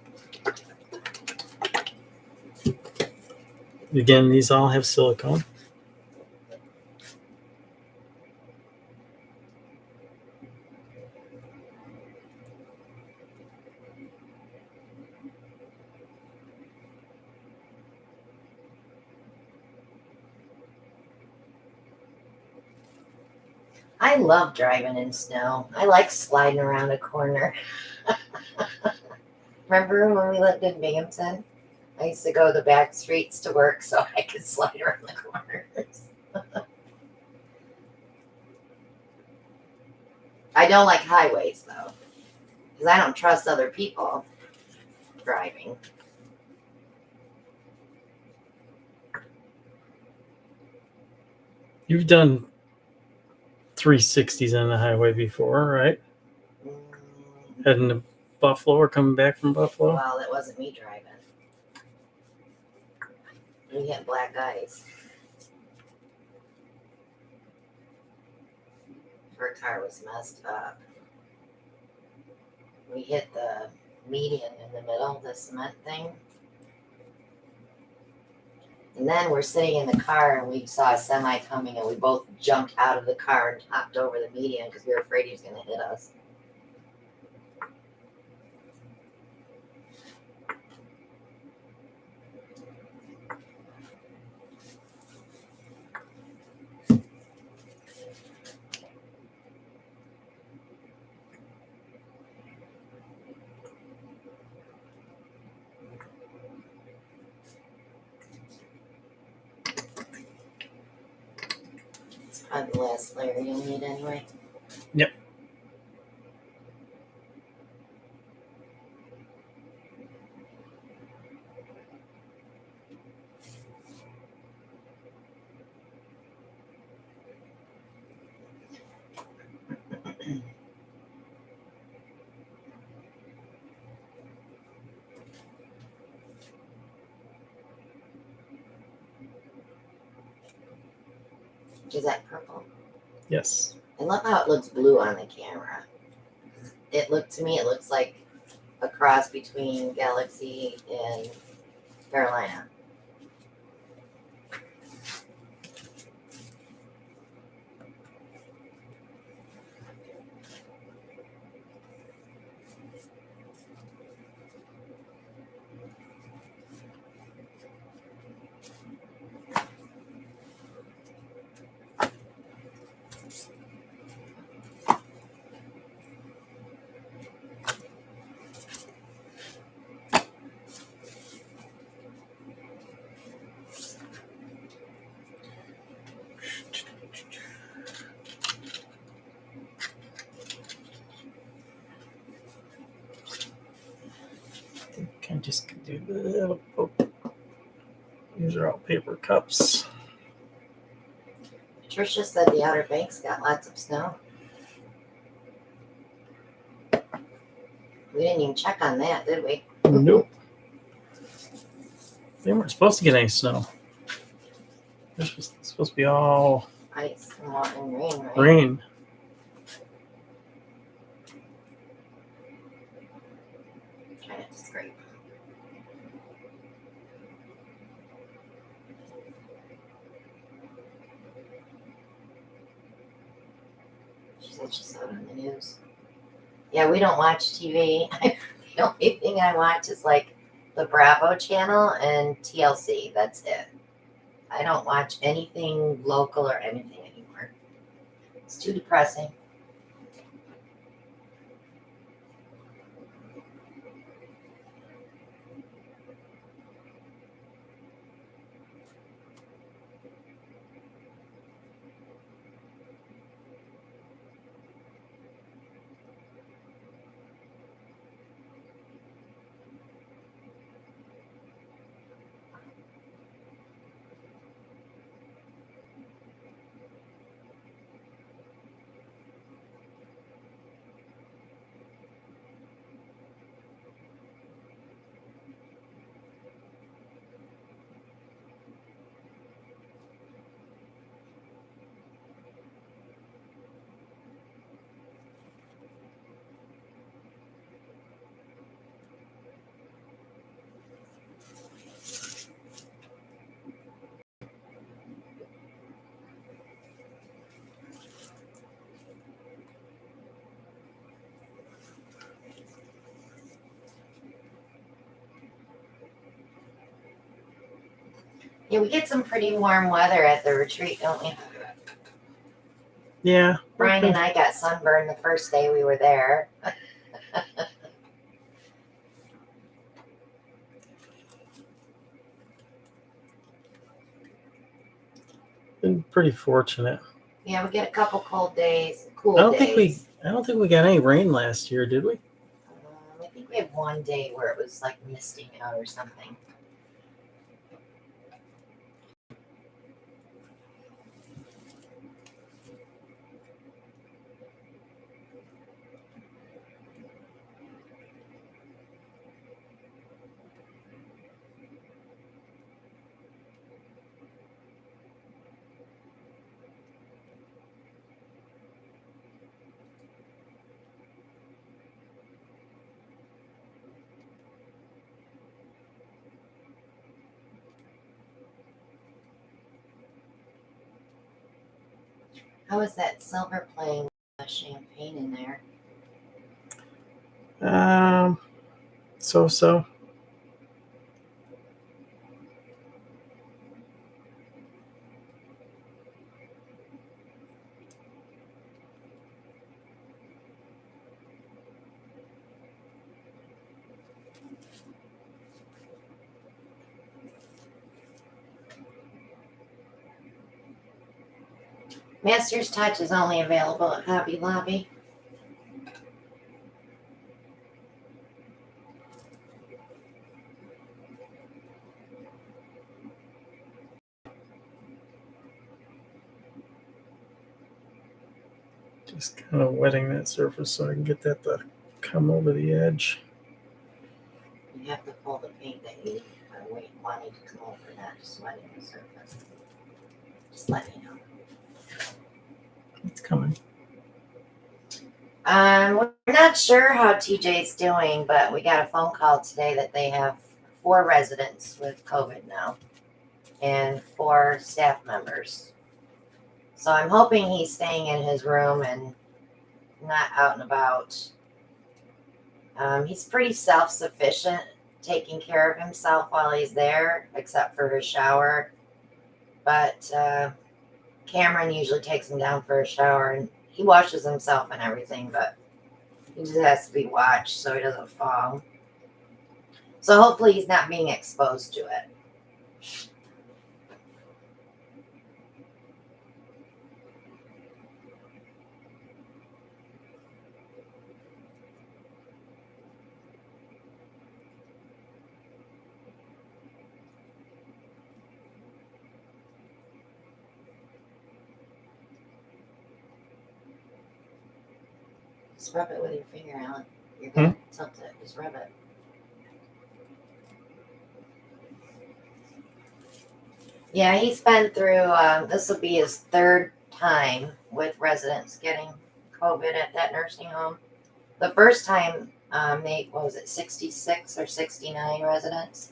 Again, these all have silicone. I love driving in snow. I like sliding around a corner. Remember when we lived in Binghamton? I used to go the back streets to work so I could slide around the corners. I don't like highways though, because I don't trust other people driving. You've done 360s on the highway before, right? Heading to Buffalo or coming back from Buffalo? Well, that wasn't me driving. We hit black ice. Her car was messed up. We hit the median in the middle, the cement thing. And then we're sitting in the car and we saw a semi coming and we both jumped out of the car and hopped over the median because we were afraid he was going to hit us. It's probably the last layer you'll need anyway. Yep. Is that purple? Yes. I love how it looks blue on the camera. It looks like a cross between Galaxy and Carolina. I just do the. Oh. These are all paper cups. Trisha said the Outer Banks got lots of snow. We didn't even check on that, did we? Nope. They weren't supposed to get any snow. This was supposed to be all Ice and water and rain, right? rain. Try not to scrape. She said she saw it on the news. Yeah, we don't watch TV. The only thing I watch is like the Bravo channel and TLC. That's it. I don't watch anything local or anything anymore. It's too depressing. Yeah, we get some pretty warm weather at the retreat, don't we? Yeah. Brian and I got sunburned the first day we were there. Been pretty fortunate. Yeah, we get a couple cold days, cool I don't days. think we got any rain last year, did we? I think we had one day where it was like misting out or something. How is that silver playing champagne in there? So. Master's Touch is only available at Hobby Lobby. Just kind of wetting that surface so I can get that to come over the edge. You have to pull the paint that you are wanting to come over, not just wetting the surface. Just let me know. It's coming. We're not sure how TJ's doing, but we got a phone call today that they have 4 residents with COVID now and 4 staff members. So I'm hoping he's staying in his room and not out and about. He's pretty self-sufficient, taking care of himself while he's there, except for his shower. But Cameron usually takes him down for a shower, and he washes himself and everything, but he just has to be watched so he doesn't fall. So hopefully he's not being exposed to it. Just rub it with your finger, Alan. You're gonna tilt it. Just rub it. Yeah, he's been through. This will be his third time with residents getting COVID at that nursing home. The first time, they what was it, 66 or 69 residents?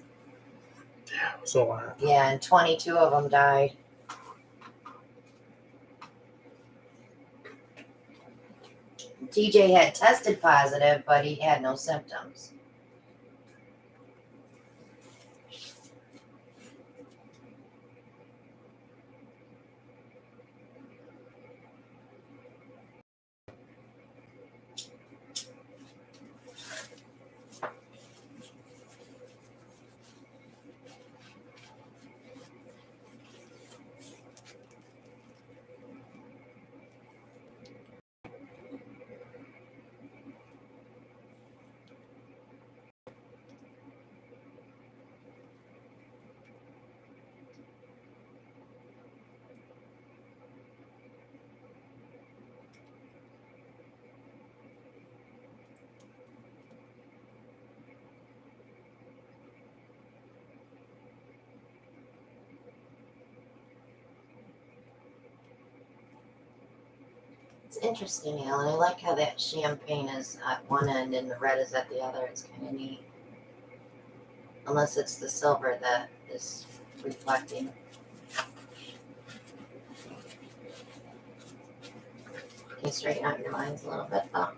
Yeah, it was a lot. Yeah, and 22 of them died. TJ had tested positive, but he had no symptoms. It's interesting, Alan. I like how that champagne is at one end and the red is at the other. It's kind of neat. Unless it's the silver that is reflecting. Can you straighten out your lines a little bit, though?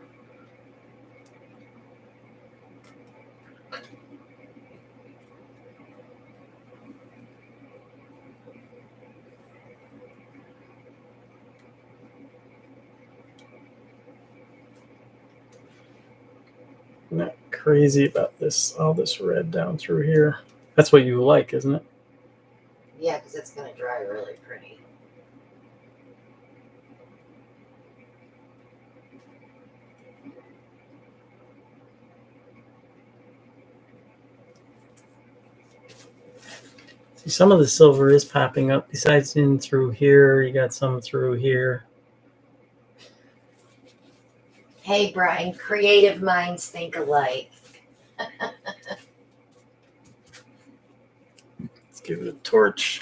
I'm not crazy about this, all this red down through here. That's what you like, isn't it? Yeah, because it's going to dry really pretty. See, some of the silver is popping up. Besides in through here, you got some through here. Hey, Brian, creative minds think alike. Let's give it a torch.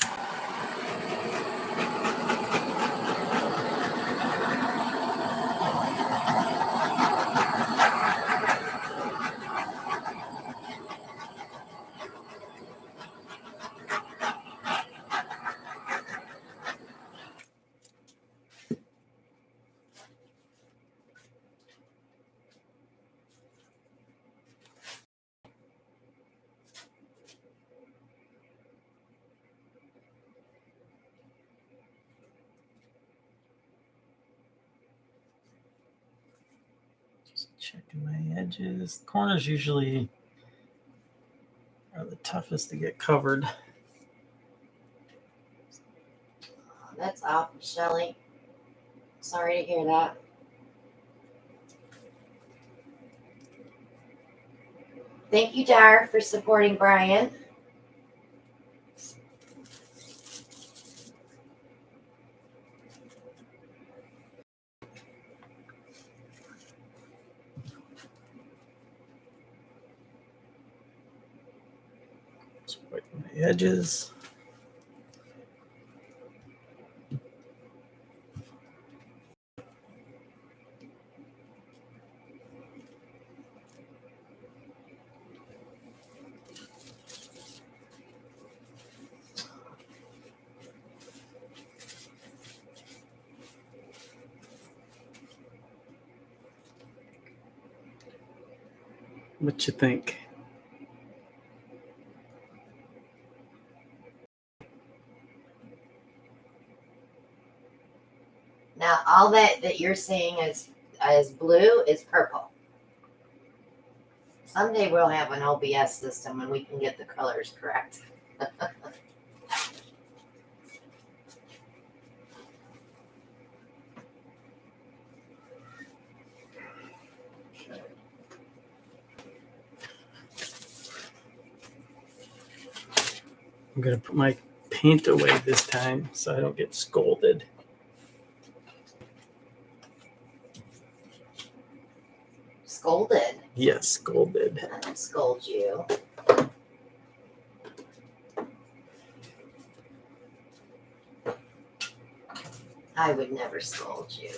Checking my edges. The corners usually are the toughest to get covered. That's awful, Shelly. Sorry to hear that. Thank you, Dar, for supporting Brian. Just whiten my edges. What you think? Now, all that you're seeing as blue is purple. Someday we'll have an OBS system and we can get the colors correct. I'm going to put my paint away this time so I don't get scolded. Yes, scolded. I don't scold you. I would never scold you.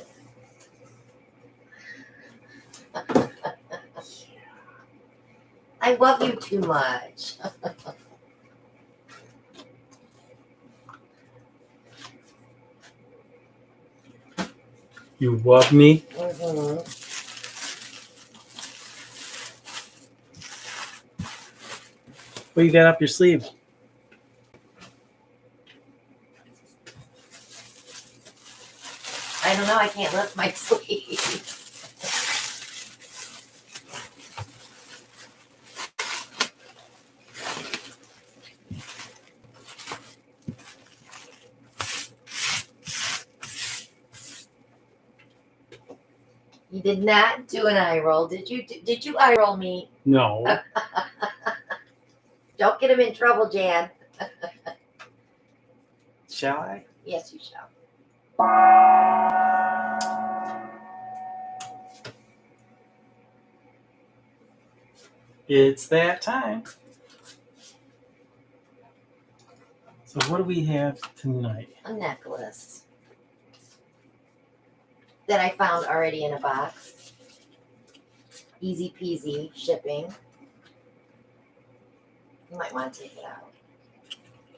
I love you too much. You love me? Mm-hmm. What you got up your sleeve? I don't know. I can't lift my sleeve. You did not do an eye roll, did you? Did you eye roll me? No. Don't get him in trouble, Jan. Shall I? Yes, you shall. It's that time. So what do we have tonight? A necklace that I found already in a box. Easy peasy shipping. You might want to take it out.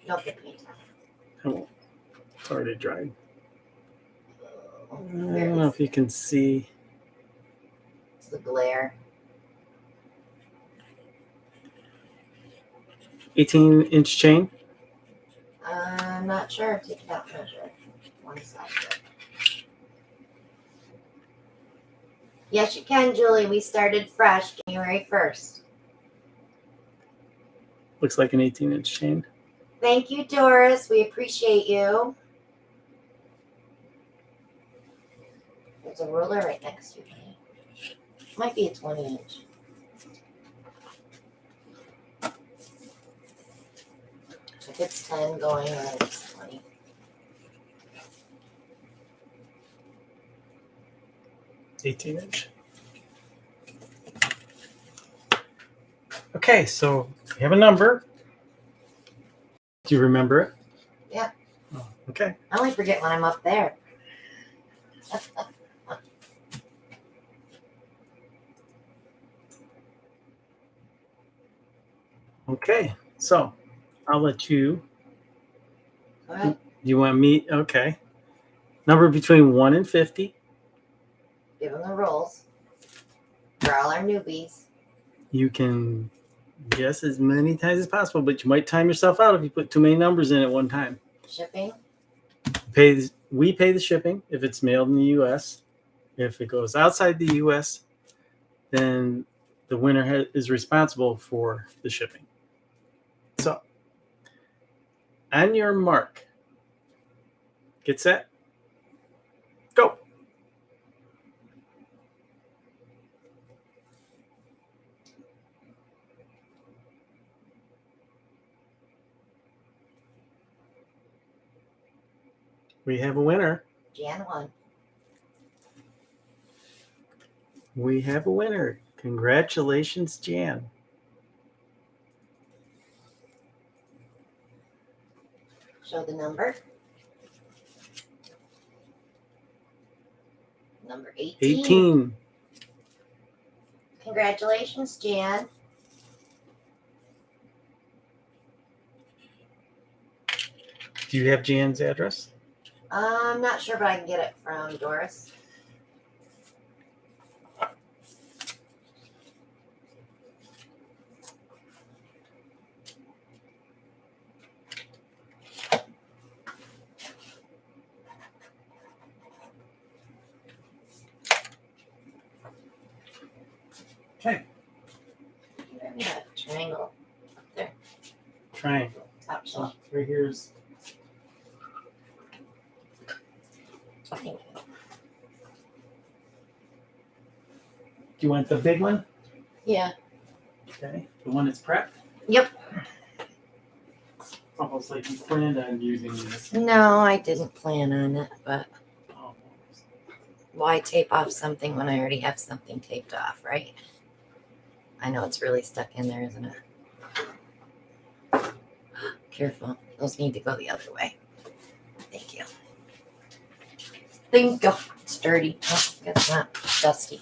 Don't get paint on it. Oh, it's already dried. I Here don't it know is. if you can see. It's the glare. 18-inch chain. I'm not sure. Take it out and measure. One side. Yes, you can, Julie. We started fresh January 1st. Looks like an 18-inch chain. Thank you, Doris. We appreciate you. There's a ruler right next to me. Might be a 20-inch. If it's 10 going, then it's 20. $18-inch. Okay, so we have a number. Do you remember it? Yeah. Oh, okay. I only forget when I'm up there. Okay, so I'll let you. Go ahead. You want me? Okay. Number between 1 and 50. Give them the rolls. For all our newbies. You can guess as many times as possible, but you might time yourself out if you put too many numbers in at one time. Shipping. We pay the shipping if it's mailed in the U.S. If it goes outside the U.S., then the winner is responsible for the shipping. So, on your mark, get set, go. We have a winner. Jan won. We have a winner. Congratulations, Jan. Show the number. Number 18. 18. Congratulations, Jan. Do you have Jan's address? I'm not sure, but I can get it from Doris. Okay. You have that triangle up there. Triangle. Top So shelf. right here's. Thank you. Do you want the big one? Yeah. Okay. The one that's prepped? Yep. It's almost like you planned on using this. No, I didn't plan on it, but Almost. why tape off something when I already have something taped off, right? I know it's really stuck in there, isn't it? Careful. Those need to go the other way. Thank you. Thank you. It's dirty. Oh, it's not dusty.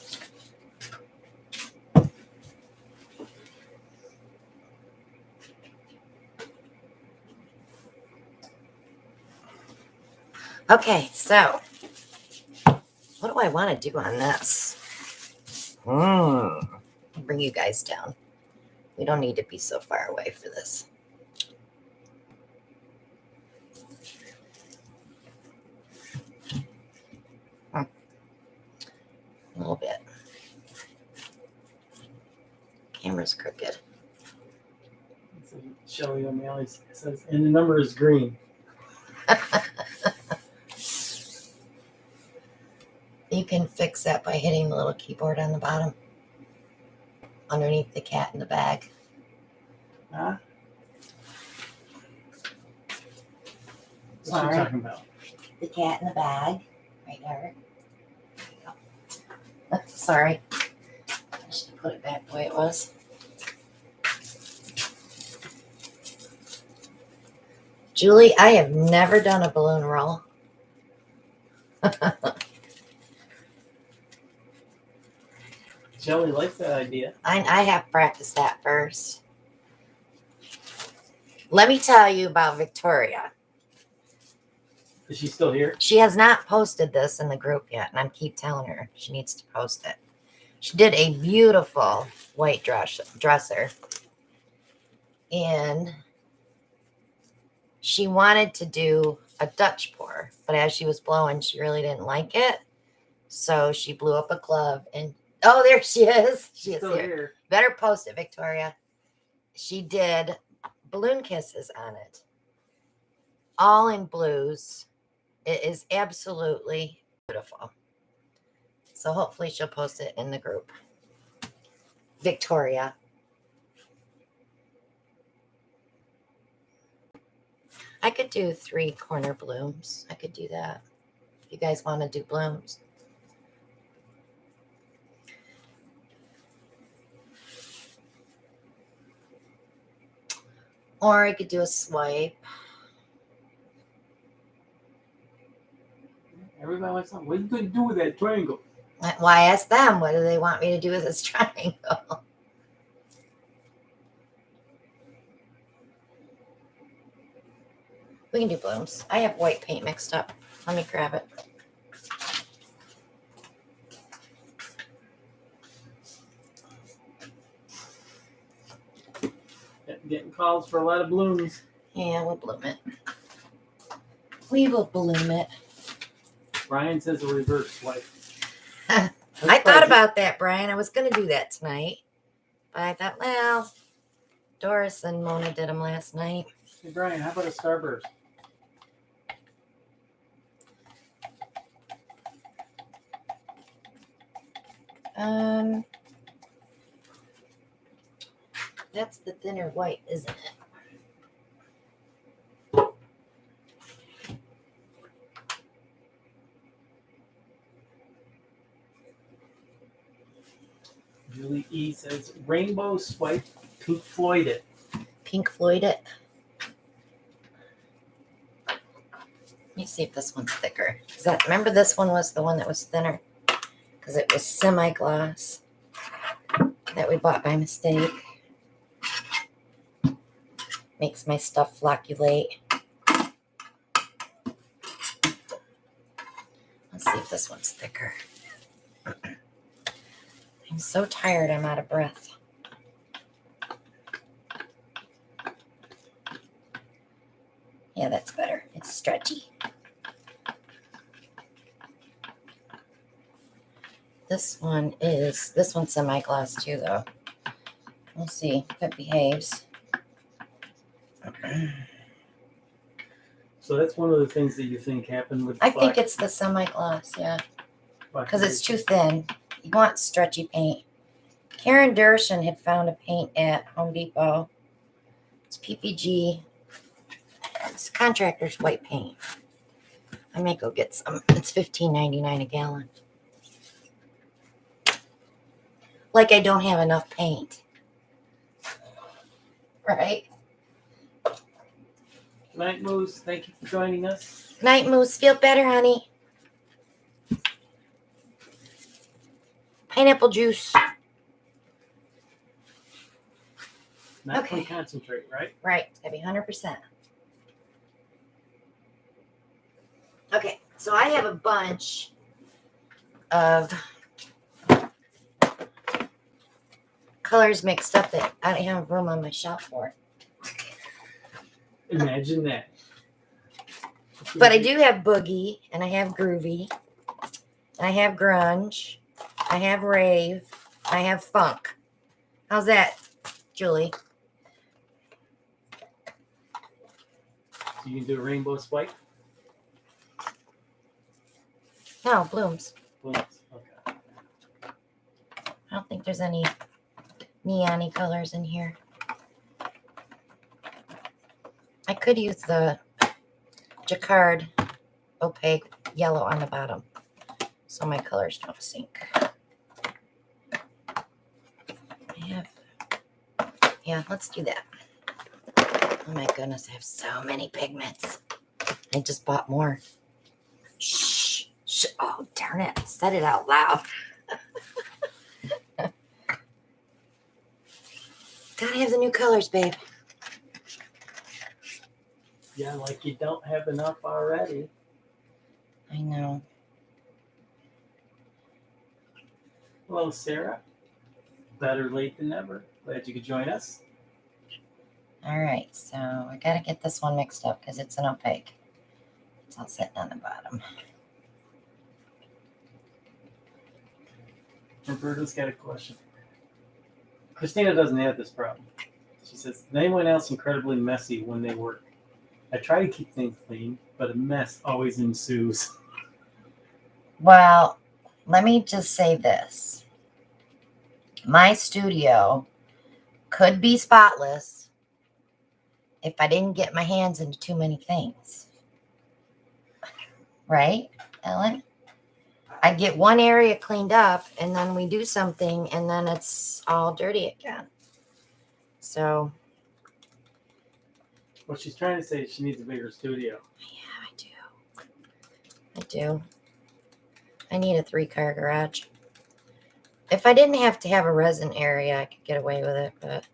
Okay, so what do I want to do on this? Bring you guys down. We don't need to be so far away for this. A little bit. Camera's crooked. Shelly O'Malley says, and the number is green. You can fix that by hitting the little keyboard on the bottom, underneath the cat in the bag. Huh? What's Sorry. she talking about? The cat in the bag, right there. Sorry. I should have put it back the way it was. Julie, I have never done a balloon roll. Shelly likes that idea. I have practiced that first. Let me tell you about Victoria. Is she still here? She has not posted this in the group yet, and I keep telling her she needs to post it. She did a beautiful white dresser, and she wanted to do a Dutch pour, but as she was blowing, she really didn't like it, so she blew up a glove, and oh, there she is. She is here. Better post it, Victoria. She did balloon kisses on it, all in blues. It is absolutely beautiful. So hopefully she'll post it in the group. Victoria. I could do 3 corner blooms. I could do that. If you guys want to do blooms. Or I could do a swipe. Everybody wants something. What are you going to do with that triangle? Why ask them? What do they want me to do with this triangle? We can do blooms. I have white paint mixed up. Let me grab it. Getting calls for a lot of blooms. Yeah, we'll bloom it. We will bloom it. Brian says a reverse swipe. I thought about that, Brian. I was going to do that tonight. But I thought, well, Doris and Mona did them last night. Hey, Brian, how about a starburst? That's the thinner white, isn't it? Julie E says rainbow swipe, Pink Floyd it. Pink Floyd it. Let me see if this one's thicker. Remember this one was the one that was thinner? Because it was semi-gloss that we bought by mistake. Makes my stuff flocculate. Let's see if this one's thicker. I'm so tired, I'm out of breath. Yeah, that's better. It's stretchy. This one's semi-gloss too, though. We'll see if it behaves. So that's one of the things that you think happened with I think it's the semi-gloss, yeah. Because it's too thin. You want stretchy paint. Karen Durshan had found a paint at Home Depot. It's PPG. It's contractor's white paint. I may go get some. It's $15.99 a gallon. Like I don't have enough paint. Right? Good night, Moose. Thank you for joining us. Night, Moose. Feel better, honey. Pineapple juice. Not Okay. from concentrate, right? Right. It's gotta be 100%. Okay. So I have a bunch of colors mixed up that I don't have room on my shelf for. Imagine that. But I do have boogie, and I have groovy, and I have grunge, I have rave, I have funk. How's that, Julie? So you can do a rainbow spike? No, blooms. Okay. I don't think there's any neon-y colors in here. I could use the jacquard opaque yellow on the bottom so my colors don't sink. Yeah, let's do that. Oh my goodness, I have so many pigments. I just bought more. Shh. Shh. Oh, darn it. I said it out loud. Gotta have the new colors, babe. Yeah, like you don't have enough already. I know. Hello, Sarah. Better late than never. Glad you could join us. All right, so I gotta get this one mixed up because it's an opaque. It's all sitting on the bottom. Roberta's got a question. Christina doesn't have this problem. She says, "Is anyone else incredibly messy when they work? I try to keep things clean, but a mess always ensues." Well, let me just say this. My studio could be spotless if I didn't get my hands into too many things. Right, Ellen? I get one area cleaned up and then we do something and then it's all dirty again. So. What she's trying to say is she needs a bigger studio. Yeah, I do. I need a 3-car garage. If I didn't have to have a resin area, I could get away with it, but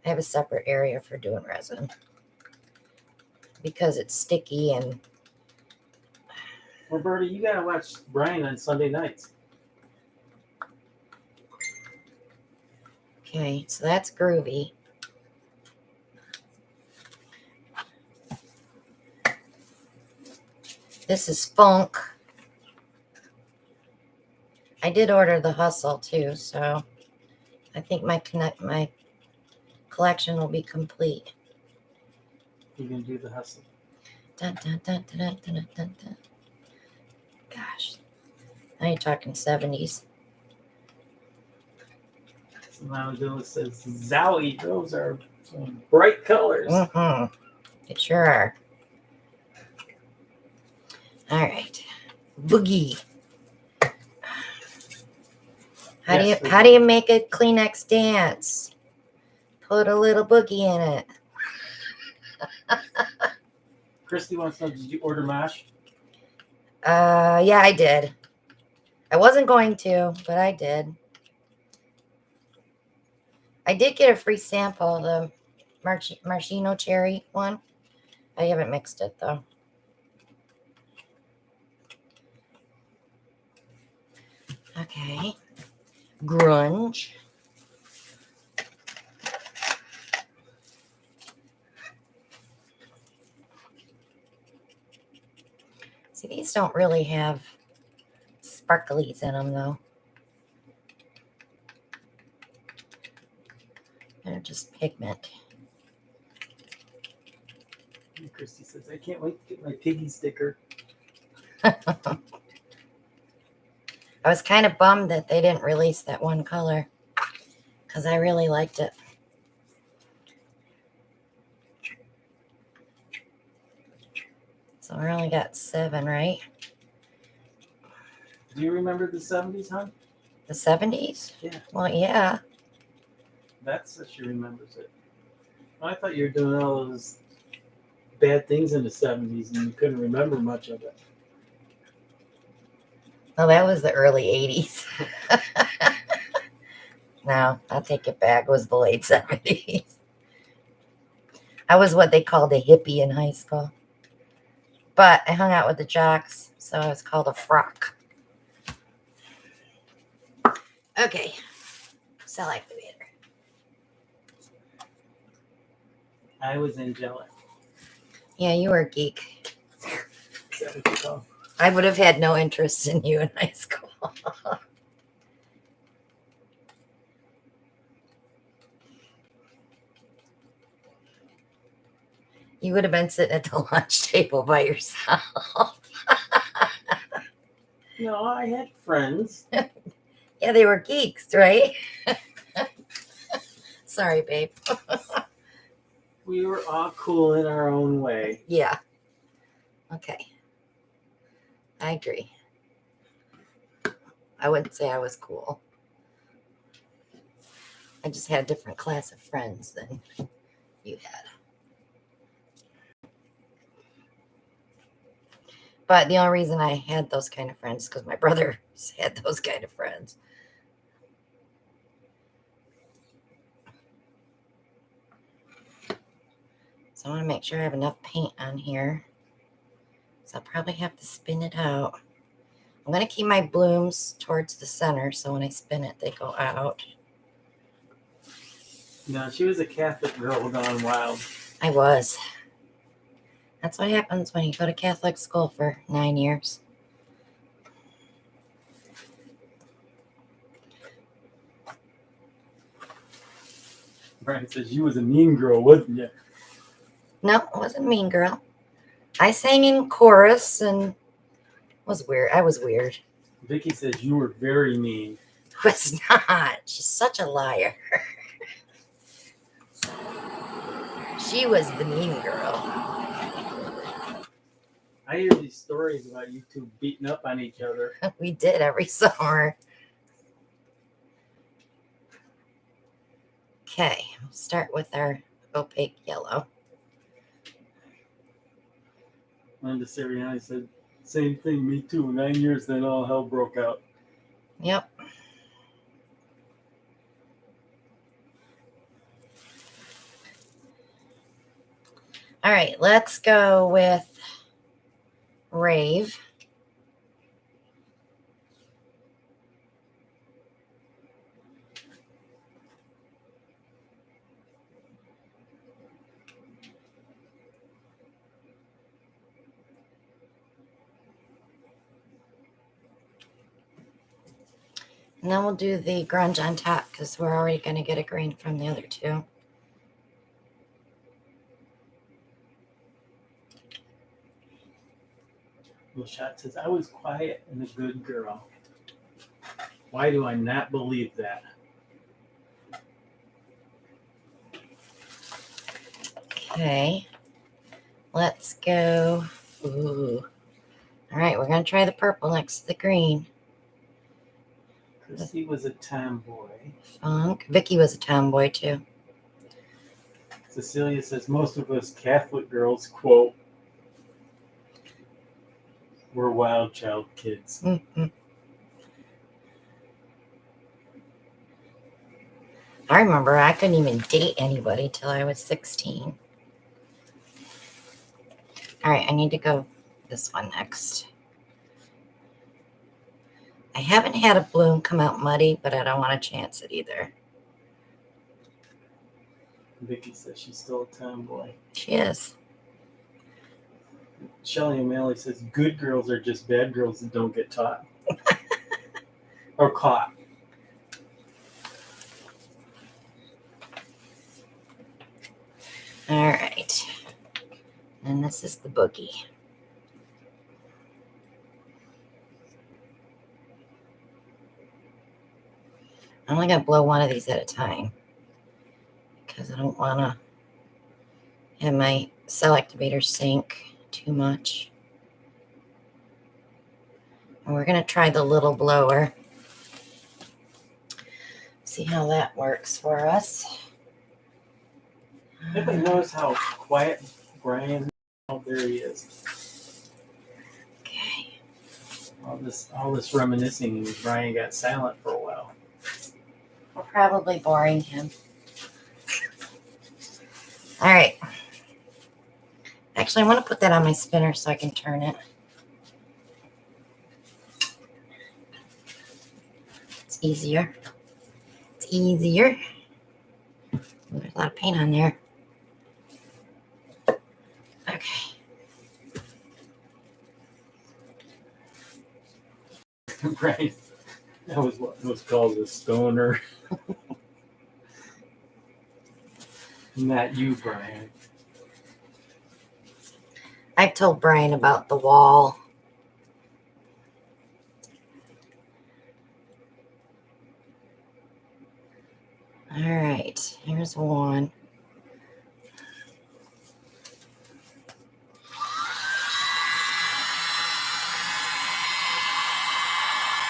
I have a separate area for doing resin because it's sticky and. Roberta, you gotta watch Brian on Sunday nights. Okay, so that's groovy. This is funk. I did order the hustle too, so I think my collection will be complete. You can do the hustle. Dun, dun, dun, dun, dun, dun, dun, dun. Gosh, now you're talking 70s. Ronaldinho says, "Zowie, those are some bright colors." Mm-hmm. They sure are. All right, boogie. How do you make a Kleenex dance? Put a little boogie in it. Christy wants to know, did you order mash? Yeah, I did. I wasn't going to, but I did. I did get a free sample, the maraschino cherry one. I haven't mixed it though. Okay. Grunge. See, these don't really have sparklies in them though. They're just pigment. And Christy says, "I can't wait to get my piggy sticker." I was kind of bummed that they didn't release that one color because I really liked it. So we only got 7, right? Do you remember the 70s, huh? The 70s? Yeah. Well, yeah. That's how she remembers it. I thought you were doing all those bad things in the 70s and you couldn't remember much of it. Well, that was the early 80s. No, I'll take it back. It was the late 70s. I was what they called a hippie in high school. But I hung out with the jocks, so I was called a frock. Okay. Cell activator. I was angelic. Yeah, you were a geek. Is that what you call? I would have had no interest in you in high school. You would have been sitting at the lunch table by yourself. No, I had friends. Yeah, they were geeks, right? Sorry, babe. We were all cool in our own way. Yeah. Okay. I agree. I wouldn't say I was cool. I just had a different class of friends than you had. But the only reason I had those kind of friends is because my brother had those kind of friends. So I want to make sure I have enough paint on here. So I'll probably have to spin it out. I'm going to keep my blooms towards the center so when I spin it, they go out. No, she was a Catholic girl gone wild. I was. That's what happens when you go to Catholic school for 9 years. Brian says you was a mean girl, wasn't you? No, it wasn't Mean Girl. I sang in chorus and was weird. I was weird. Vicky says you were very mean. Was not. She's such a liar. She was the mean girl. I hear these stories about you two beating up on each other. We did every summer. Okay, we'll start with our opaque yellow. Linda Sirianni said, same thing, me too. 9 years, then all hell broke out. Yep. All right, let's go with Rave. And then we'll do the grunge on top because we're already going to get a green from the other two. Little Shot says, I was quiet and a good girl. Why do I not believe that? Okay, let's go. Ooh. All right, we're going to try the purple next to the green. Chrissy was a tomboy. Funk. Vicky was a tomboy too. Cecilia says, most of us Catholic girls, quote, were wild child kids. Mm-hmm. I remember I couldn't even date anybody till I was 16. All right, I need to go this one next. I haven't had a bloom come out muddy, but I don't want to chance it either. Vicky says she's still a tomboy. She is. Shelly O'Malley says, good girls are just bad girls that don't get taught. Or caught. All right. And this is the boogie. I'm only going to blow one of these at a time because I don't want to have my cell activator sink too much. And we're going to try the little blower. See how that works for us. Anybody notice how quiet Brian is? Oh, there he is. Okay. All this reminiscing, and Brian got silent for a while. We're probably boring him. All right. Actually, I want to put that on my spinner so I can turn it. It's easier. It's easier. There's a lot of paint on there. Okay. Right. That was what was called a stoner. Not you, Brian. I've told Brian about the wall. All right. Here's one.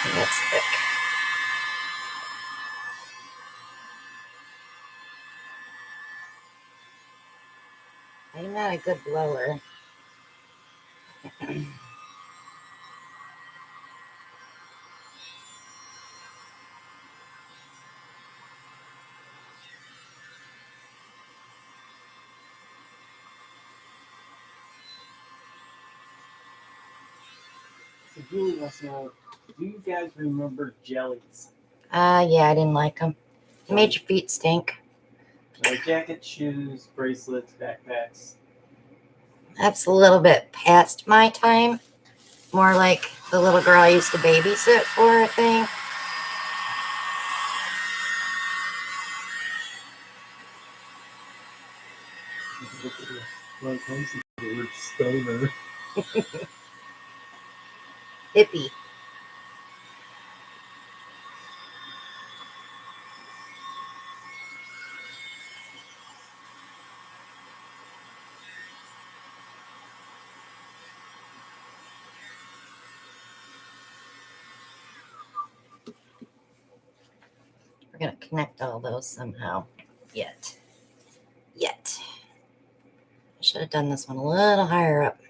That's thick. I'm not a good blower. So Julie wants to know, do you guys remember jellies? Yeah, I didn't like them. It made your feet stink. Jackets, shoes, bracelets, backpacks. That's a little bit past my time. More like the little girl I used to babysit for, I think. Well, comes to the word stoner. Hippie. We're going to connect all those somehow. Yet. I should have done this one a little higher up.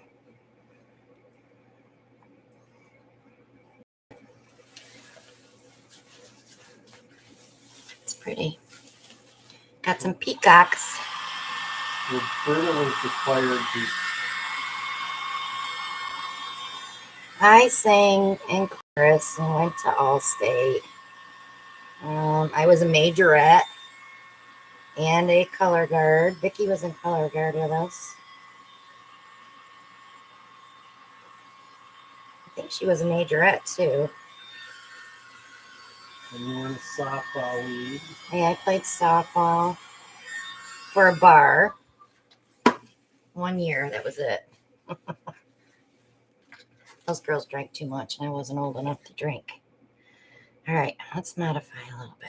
It's pretty. Got some peacocks. Roberta was required to. I sang in chorus and went to Allstate. I was a majorette and a color guard. Vicki was in color guard with us. I think she was a majorette too. And you were in a softball league. Yeah, I played softball for a bar. 1 year, that was it. Those girls drank too much and I wasn't old enough to drink. All right, let's modify a little bit.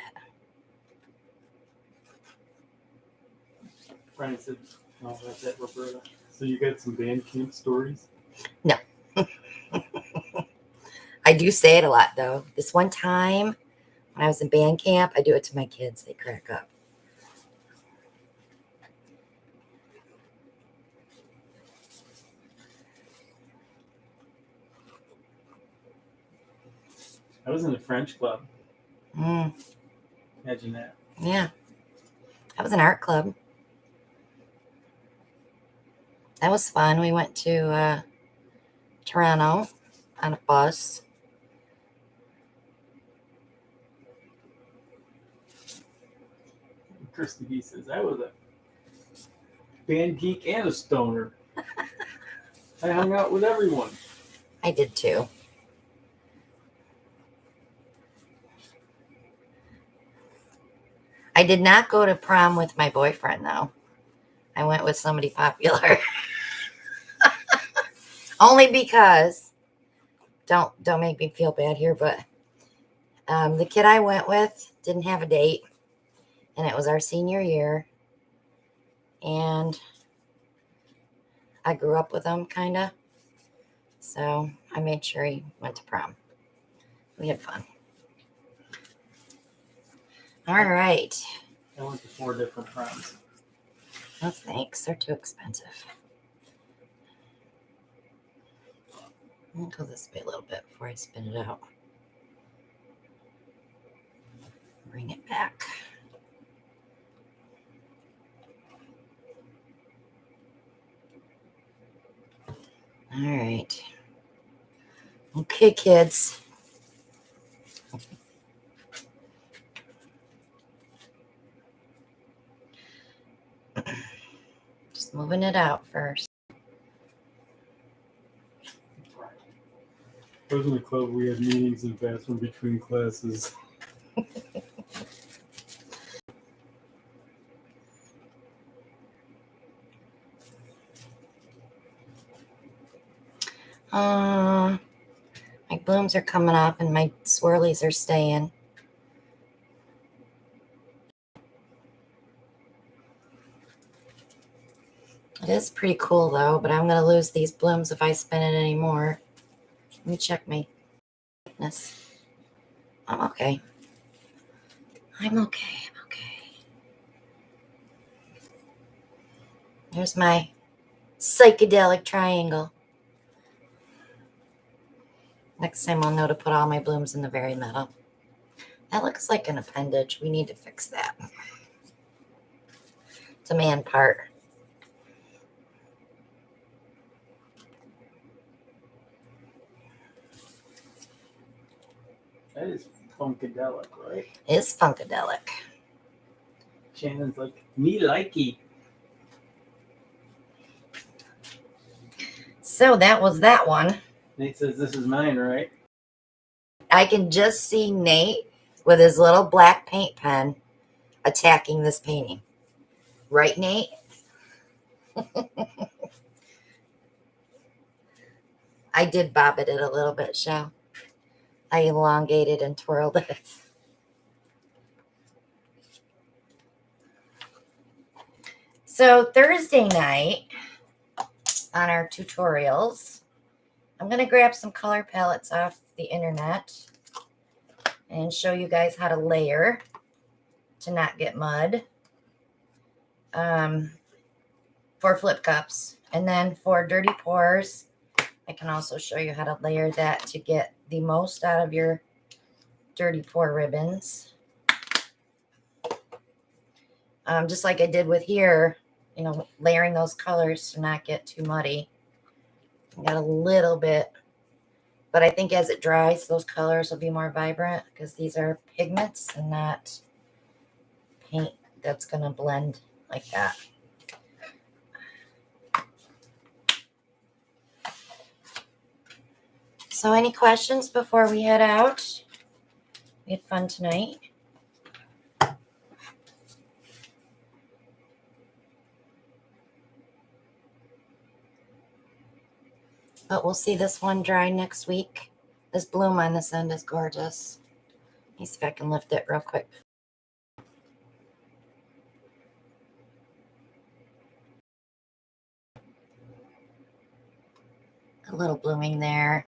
Brian said, "Oh, that's it, Roberta." So you got some band camp stories? No. I do say it a lot though. This one time when I was in band camp, I do it to my kids. They crack up. I was in a French club. Mm, Imagine that. yeah. I was an art club. That was fun. We went to Toronto on a bus. Christy B says, I was a band geek and a stoner. I hung out with everyone. I did too. I did not go to prom with my boyfriend though. I went with somebody popular. Only because, don't make me feel bad here, but the kid I went with didn't have a date, and it was our senior year, and I grew up with him, kind of, so I made sure he went to prom. We had fun. All right. I went to 4 different proms. No thanks, they're too expensive. I'm gonna go this way a little bit before I spin it out. Bring it back. All right. Okay, kids. Just moving it out first. I was in the club, we had meetings in the bathroom between classes. My blooms are coming up and my swirlies are staying. It is pretty cool though, but I'm going to lose these blooms if I spin it anymore. Let me check my thickness. I'm okay. I'm okay. I'm okay. There's my psychedelic triangle. Next time I'll know to put all my blooms in the very middle. That looks like an appendage. We need to fix that. It's a man part. That is funkadelic, right? It's funkadelic. Shannon's like, me likey. So that was that one. Nate says, this is mine, right? I can just see Nate with his little black paint pen attacking this painting. Right, Nate? I did bob it a little bit, Shell. I elongated and twirled it. So Thursday night on our tutorials, I'm going to grab some color palettes off the internet and show you guys how to layer to not get mud for flip cups. And then for dirty pours, I can also show you how to layer that to get the most out of your dirty pour ribbons. Just like I did with here, you know, layering those colors to not get too muddy. I got a little bit, but I think as it dries, those colors will be more vibrant because these are pigments and not paint that's going to blend like that. So any questions before we head out? We had fun tonight. But we'll see this one dry next week. This bloom on this end is gorgeous. Let me see if I can lift it real quick. A little blooming there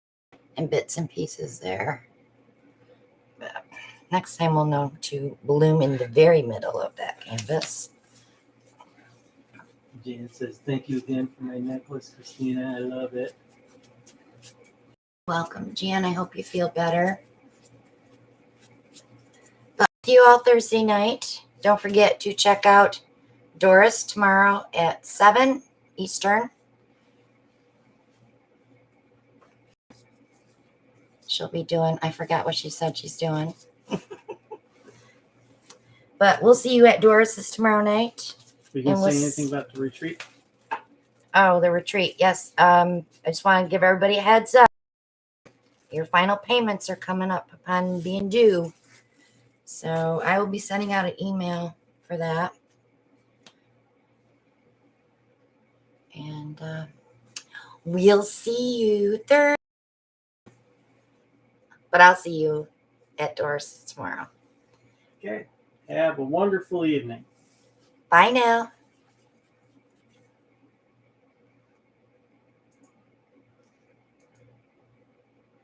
and bits and pieces there. But next time we'll know to bloom in the very middle of that canvas. Jan says, thank you again for my necklace, Christina. I love it. Welcome, Jan. I hope you feel better. But see you all Thursday night. Don't forget to check out Doris tomorrow at 7 Eastern. She'll be doing, I forgot what she said she's doing. But we'll see you at Doris's tomorrow night. We can say anything about the retreat? Oh, the retreat. Yes. I just want to give everybody a heads up. Your final payments are coming up upon being due. So I will be sending out an email for that. And we'll see you Thursday. But I'll see you at Doris tomorrow. Okay. Have a wonderful evening. Bye now.